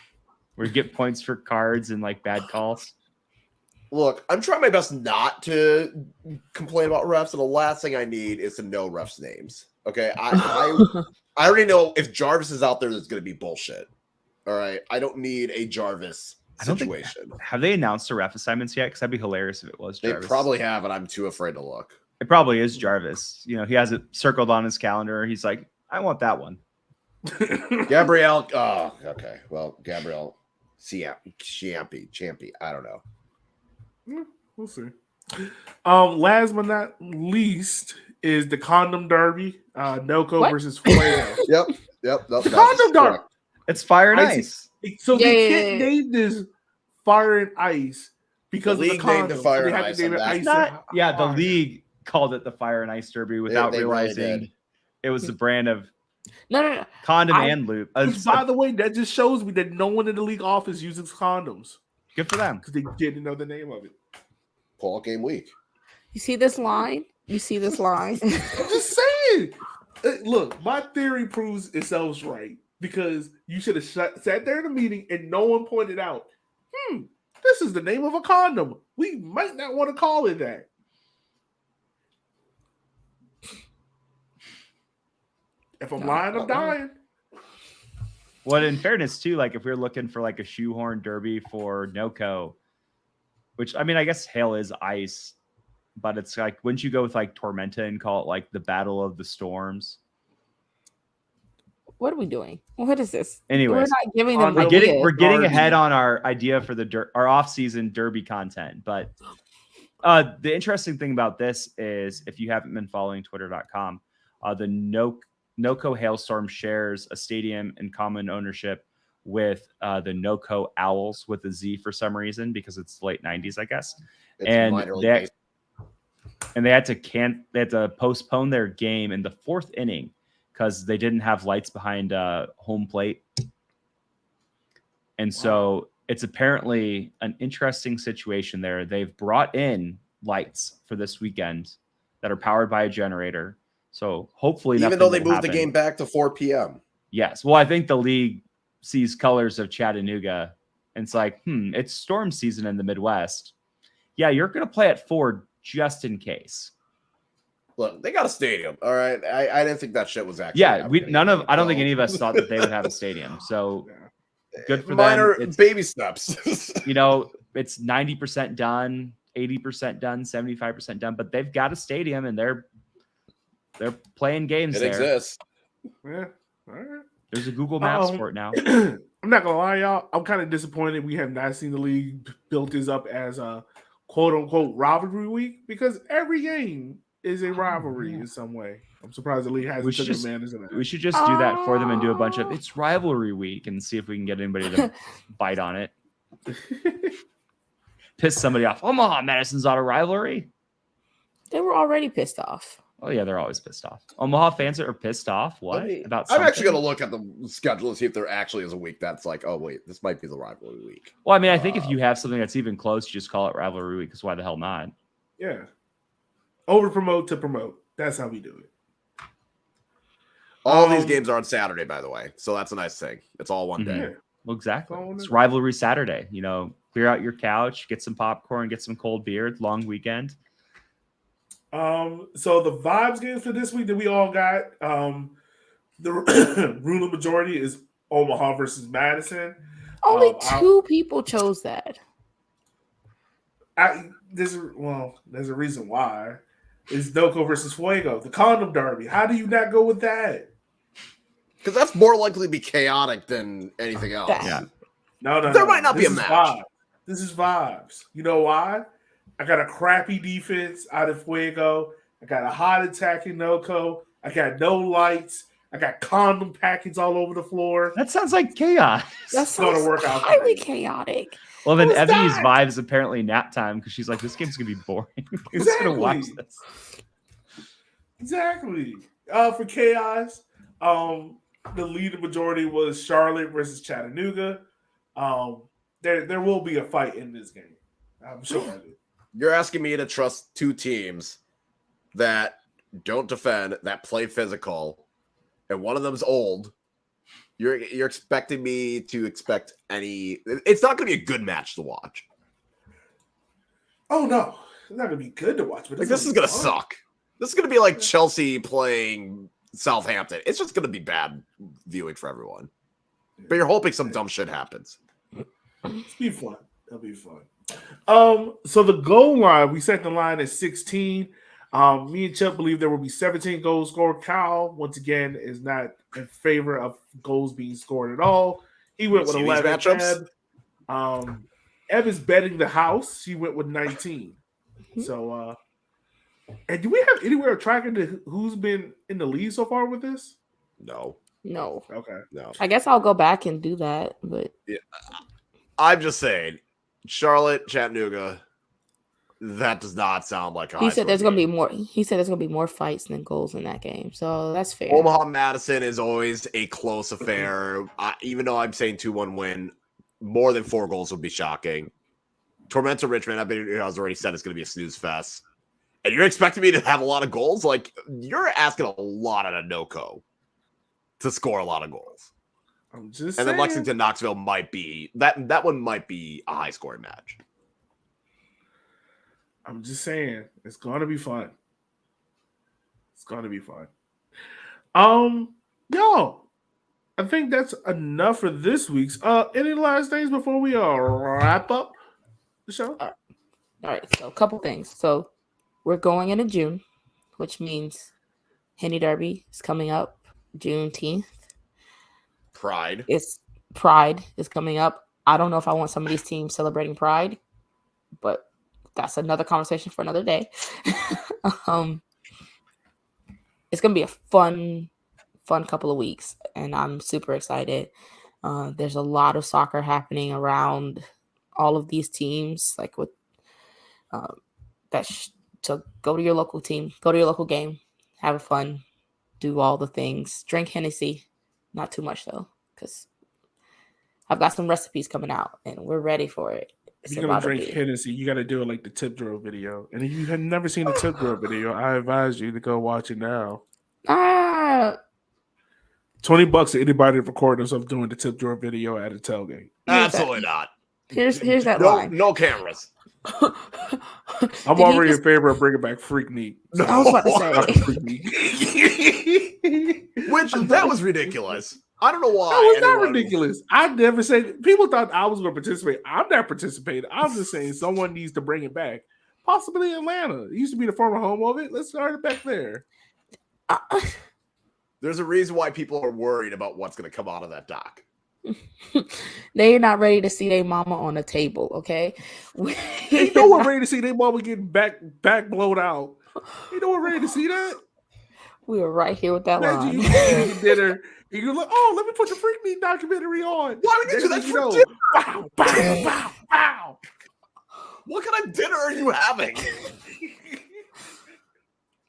where you get points for cards and like bad calls. Look, I'm trying my best not to complain about refs, and the last thing I need is to know refs' names. Okay, I already know if Jarvis is out there, there's going to be bullshit. All right, I don't need a Jarvis situation. Have they announced the ref assignments yet? Because that'd be hilarious if it was Jarvis. They probably have, and I'm too afraid to look. It probably is Jarvis. He has it circled on his calendar. He's like, I want that one. Gabrielle. Oh, okay. Well, Gabrielle Champy. I don't know. We'll see. Last but not least is the condom derby. Noco versus Fuego. Yep. The condom derby. It's Fire and Ice. Ice. So they can't name this Fire and Ice because The of the league named condom. it Fire So they and have Ice, to name it and Ice. that's and The Fire. league called it the Fire and Ice Derby without They really realizing did. it was the brand of No. condom and lube. Which, by the way, that just shows me that no one in the league office uses condoms Good for them. because they didn't know the name of it. Pull out game week. You see this line? I'm just saying. Look, my theory proves itself right because you should have sat there in a meeting and no one pointed out, this is the name of a condom. We might not want to call it that. If I'm lying, I'm dying. Well, in fairness, too, like if we're looking for like a shoehorn derby for NoCo, which I mean, I guess hail is ice, but it's like, wouldn't you go with like Tormenta and call it like the Battle of the Storms? What are we doing? What is this? Anyways, we're not giving them. We're we're getting Derby. ahead on our idea for our off-season derby content. But the interesting thing about this is, if you haven't been following Twitter.com, the NoCo Hailstorm shares a stadium in common ownership with the NoCo Owls with a Z for some reason, because it's late 90s, I guess. It's And minor league they had to postpone their game in the 4th inning because they didn't have lights behind home plate. And so it's apparently an interesting situation there. They've brought in lights for this weekend that are powered by a generator. So hopefully, even though they moved the game back to 4 p.m. Yes. Well, I think the league sees colors of Chattanooga, and it's like, it's storm season in the Midwest. Yeah, you're going to play at 4 just in case. Look, they got a stadium. All right, I didn't think that shit was actually. Yeah, I don't think any of us thought that they would have a stadium. So good for minor them. It's, baby steps. it's 90% done, 80% done, 75% done, but they've got a stadium and they're playing games It there. exists. Yeah. All right. There's a Google Maps for it now. I'm not gonna lie, y'all. I'm kind of disappointed we have not seen the league built this up as a quote unquote rivalry week, because every game is a rivalry in some way. I'm surprised the league hasn't taken advantage of that. We should just do that for them and do a bunch of it's rivalry week and see if we can get anybody to bite on it. Piss somebody off. Omaha Madison's not a rivalry. They were already pissed off. Oh yeah, they're always pissed off. Omaha fans are pissed off. What about? I'm actually something? going to look at the schedule and see if there actually is a week that's like, oh wait, this might be the rivalry week. Well, I mean, I think if you have something that's even close, you just call it rivalry week. Because why the hell not? Yeah. Over promote to promote. That's how we do it. All these games are on Saturday, by the way, so that's a nice thing. It's all one day. Yeah. Well, exactly. Oh, It's rivalry Saturday. Clear out your couch, get some popcorn, get some cold beer. It's long weekend. So the vibes games for this week that we all got, the ruling majority is Omaha versus Madison. Only I- two people chose that. There's a reason why. It's Doko versus Fuego, the condom derby. How do you not go with that? Because that's more likely to be chaotic than anything else. That- Yeah. No. There might not be This a is match. Vibes. This is vibes. You know why? I got a crappy defense out of Fuego. I got a hot attack in Noko. I got no lights. I got condom packets all over the floor. That sounds like chaos. That's gonna work out for highly me. chaotic. Well, then Who's Evie's that? vibe is apparently nap time because she's like, this game's gonna be boring. Who's gonna watch Exactly. this? Exactly. For chaos, the lead majority was Charlotte versus Chattanooga. There will be a fight in this game. I'm sure of it. You're asking me to trust two teams that don't defend, that play physical, and one of them's old. You're expecting me to expect any. It's not going to be a good match to watch. Oh no, it's not gonna be good to watch, but Like it's this is be going to fun. suck. This is going to be like Chelsea playing Southampton. It's just going to be bad viewing for everyone. But you're hoping some dumb shit happens. It'll be fun. It'll be fun. So the goal line, we set the line at 16. Me and Chuck believe there will be 17 goals scored. Kyle, once again, is not in favor of goals being scored at all. He went with See these 11. matchups? Eb is betting the house. She went with 19. So, and do we have anywhere tracking who's been in the lead so far with this? No. No. Okay. No. I guess I'll go back and do that, but I'm just saying, Charlotte, Chattanooga, that does not sound like a he said there's high-scoring gonna be game. more. He said there's gonna be more fights than goals in that game, so that's fair. Omaha Madison is always a close affair. Even though I'm saying 2-1 win, more than 4 goals would be shocking. Tormenta Richmond, I was already said it's going to be a snooze fest. And you're expecting me to have a lot of goals? Like, you're asking a lot out of Noko to score a lot of goals. I'm just And saying. then Lexington Knoxville might be that one might be a high scoring match. I'm just saying, it's gonna be fun. It's gonna be fun. Yo, I think that's enough for this week's. Any last things before we wrap up the show? All right, so a couple things. So we're going into June, which means Henny Derby is coming up Juneteenth. Pride. It's Pride is coming up. I don't know if I want some of these teams celebrating Pride, but that's another conversation for another day. It's gonna be a fun couple of weeks, and I'm super excited. There's a lot of soccer happening around all of these teams, like with so go to your local team, go to your local game, have fun, do all the things, drink Hennessy, not too much though, because I've got some recipes coming out and we're ready for it. If you're gonna drink Hennessy, you got to do it like the tip drill video. And if you have never seen the tip drill video, I advise you to go watch it now. $20 to anybody to record themselves doing the tip drill video at a tailgate. Absolutely not. Here's that No, line. no cameras. I'm Did he already just- in favor of bringing back Freak Neat. I was about to say. Freak Neat. Which that was ridiculous. I don't know why. That was not anyone- ridiculous. I never said people thought I was going to participate. I'm not participating. I'm just saying someone needs to bring it back. Possibly Atlanta. It used to be the former home of it. Let's start it back there. There's a reason why people are worried about what's going to come out of that doc. They're not ready to see their mama on the table, okay? You know we're ready to see their mama getting back blown out. You know we're ready to see that. We were right here with that Imagine you line. eating dinner and you're like, oh, let me put the Freak Meat documentary on. Why would you do Next that thing for you know, bow, bow, bow, bow. What kind of dinner are you having?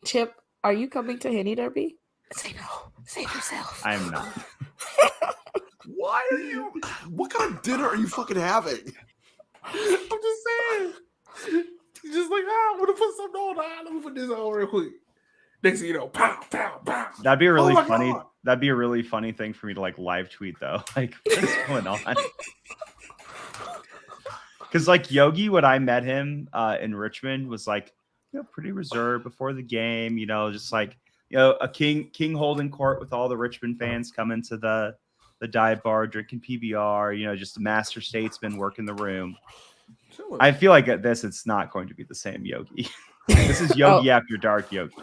Chip, are you coming to Henny Derby? Say no. Save yourself. I'm not. Why are you? What kind of dinner are you fucking having? I'm just saying. You're just like, I'm gonna put something on. Let me put this on real quick. Next thing you know, pow, pow, pow. That'd be a really my funny. God. That'd be a really funny thing for me to like live tweet though. Like, what's going on? Because like Yogi, when I met him in Richmond, was like, pretty reserved before the game. Just like a king holding court with all the Richmond fans coming to the the dive bar, drinking PBR. You know, just the master statesman working the room. Chilling. I feel like at this, it's not going to be the same Yogi. This is Yogi after dark Yogi.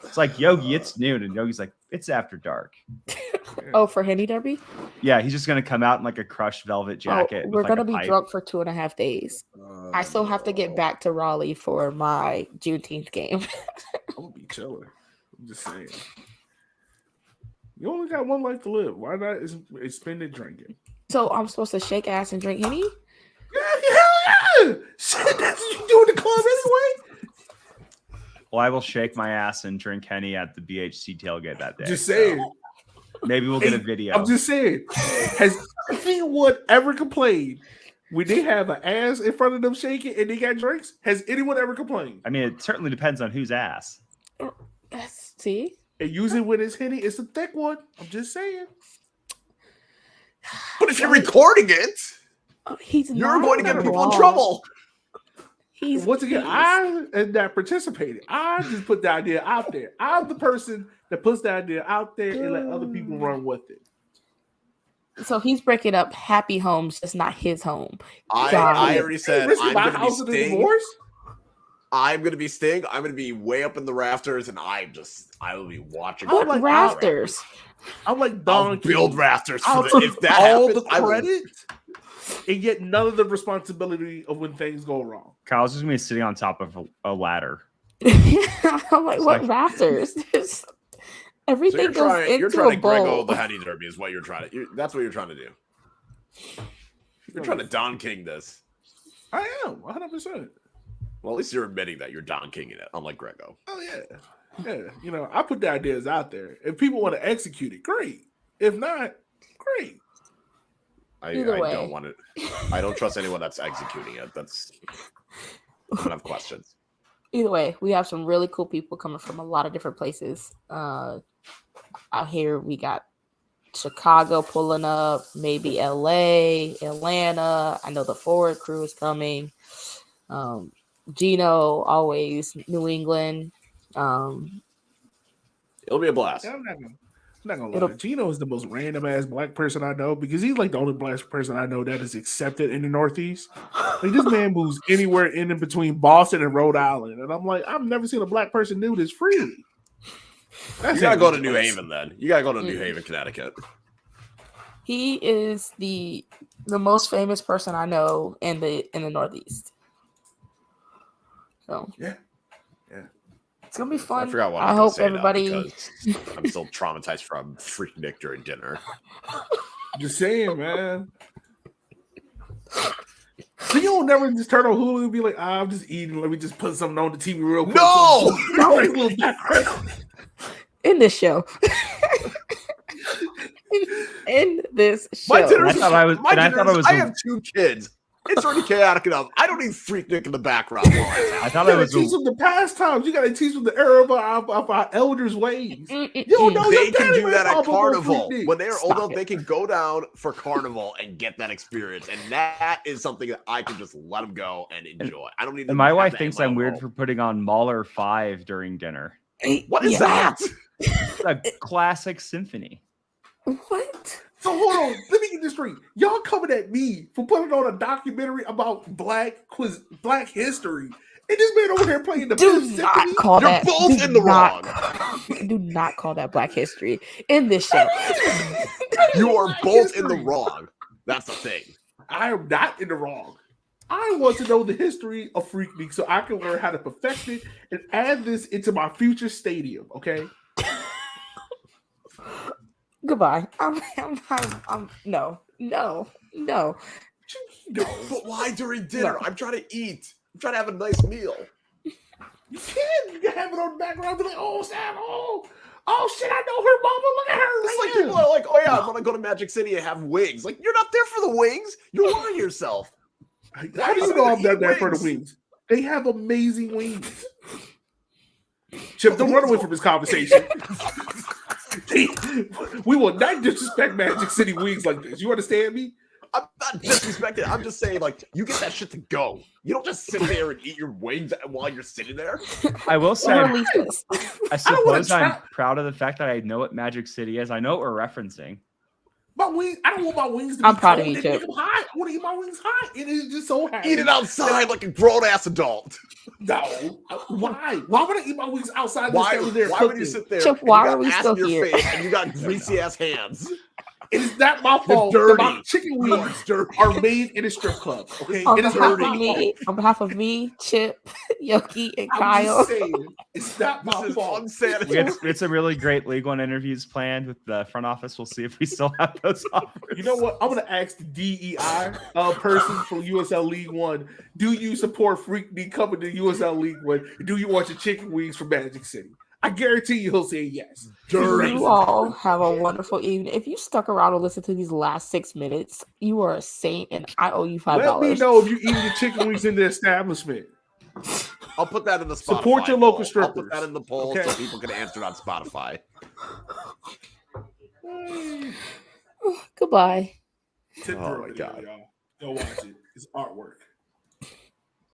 It's like Yogi, it's noon, and Yogi's like, it's after dark. Oh, for Henny Derby? Yeah, he's just gonna come out in like a crushed velvet jacket. Oh, with, we're like, gonna a be pipe. drunk for 2.5 days. I still have to get back to Raleigh for my Juneteenth game. I'm gonna be chilling. I'm just saying. You only got one life to live. Why not spend it drinking? So I'm supposed to shake ass and drink Henny? Yeah. Shit, that's what you do in the club anyway. Well, I will shake my ass and drink Henny at the BHC tailgate that day. Just saying. Maybe we'll get a video. I'm just saying. Has anyone ever complained when they have an ass in front of them shaking and they got drinks? Has anyone ever complained? I mean, it certainly depends on whose ass. See? And usually when it's Henny, it's a thick one. I'm just saying. But if you're recording it, He's you're not going to get people in wrong. trouble. He's Once again, I am not participating. I just put the idea out there. I'm the person that puts the idea out there and let other people run with it. So he's breaking up happy homes, just not his home. I God. already said Risking I'm my going to be house in a Sting. divorce? I'm going to be Sting. I'm going to be way up in the rafters, and I will be watching. What like rafters? I'm like I'll Don build King. rafters I'll for the, take if that all happens. the credit and get none of the responsibility of when things go wrong. Kyle's just gonna be sitting on top of a ladder. I'm like, It's what like- rafters? So Everything you're goes trying, you're into trying a to Grego bowl. the Henny Derby is what you're trying to. That's what you're trying to do. You're trying to Don King this. I am 100%. Well, at least you're admitting that you're Don Kinging it, unlike Grego. Oh yeah, yeah. You know, I put the ideas out there. If people want to execute it, great. If not, great. I Either way. don't want it. I don't trust anyone that's executing it. That's. I don't have questions. Either way, we have some really cool people coming from a lot of different places. Out here, we got Chicago pulling up, maybe LA, Atlanta. I know the Forward Crew is coming. Gino, always New England. It'll be a blast. Yeah, I'm not gonna lie. Gino is the most random ass black person I know because he's like the only black person I know that is accepted in the Northeast. Like this man moves anywhere in between Boston and Rhode Island, and I'm like, I've never seen a black person do this freely. You gotta go to New Haven then. You gotta go to New Haven, Connecticut. He is the most famous person I know in the Northeast. So Yeah. it's gonna be fun. I forgot what I was hope gonna say now everybody. because I'm still traumatized from Freak Nick during dinner. Just saying, man. So you don't never just turn on Hulu and be like, I'm just eating. Let me just put something on the TV real quick. No! Nice little background. In this show. in this show. My dinner I thought I was- my and I dinner thought I is- was I a- have 2 kids. It's already chaotic enough. I don't need Freak Nick in the background. I thought You I gotta was. teach them the pastimes. You gotta teach them the era of our elders' ways. You don't know They your can daddy do went that at off on Carnival. Freak Nick. When they're old Stop enough, they can go down for Carnival and get that experience. And that is something that I can just let them go and enjoy. I don't need to And my have wife that thinks in my I'm weird home. for putting on Mahler 5 during dinner. What is Yeah. that? It's a classic symphony. What? So hold on, let me get this straight. Y'all coming at me for putting on a documentary about black history, and this man over here playing the Do Fifth not Symphony? call You're that. both do in the not- wrong. Do not call that Black history in this show. You are Black both in the history. wrong. That's the thing. I am not in the wrong. I want to know the history of Freak League so I can learn how to perfect it and add this into my future stadium. Okay. Goodbye. I'm no. But why during dinner? I'm trying to eat. I'm trying to have a nice meal. You can have it on the background, be like, oh, Sam, oh shit, I know her mama. Look at her. It's like right people are like, oh yeah, I want to go to Magic City and have wings. Like, you're not there for the wings. You're lying to yourself. here. How do you know I'm not there for the wings? They have amazing wings. Chip, don't run away from this conversation. We will not disrespect Magic City wings like this. You understand me? I'm not disrespecting. I'm just saying, like, you get that shit to go. You don't just sit there and eat your wings while you're sitting there. I will say, We'll release this. I don't wanna suppose I'm trap- proud of the fact that I know what Magic City is. I know what we're referencing. My wings. I don't want my wings to be I'm proud of cold. you, They make Chip. them hot. I want to eat my wings hot. It is just so happy. Eat it outside like a grown ass adult. No. Why? Why would I eat my wings outside? Why Why there would cooking? you sit there? Chip, and why you are got we ass still in your here? face and you got greasy ass hands? It is not my fault. You're that my dirty. chicken You are wings dirty. are made in a strip club. Okay, On it is behalf not of my me, fault. on behalf of me, Chip, Yoki, and I'm Kyle. just saying, it's not my This is fault. unsanitary. We had some really great League One interviews planned with the front office. We'll see if we still have those offers. You know what? I'm gonna ask the DEI person from USL League One. Do you support Freak D coming to USL League One? Do you want your chicken wings from Magic City? I guarantee you he'll say yes. You all have a wonderful evening. If you stuck around and listened to these last 6 minutes, you are a saint, and I owe you $5. Let me know if you're eating your chicken wings in the establishment. I'll put that in the Spotify Support your local poll. I'll strippers. put that in the poll Okay. so people can answer it on Spotify. Goodbye. Tip Oh drill my video, God. y'all. Go watch it. It's artwork.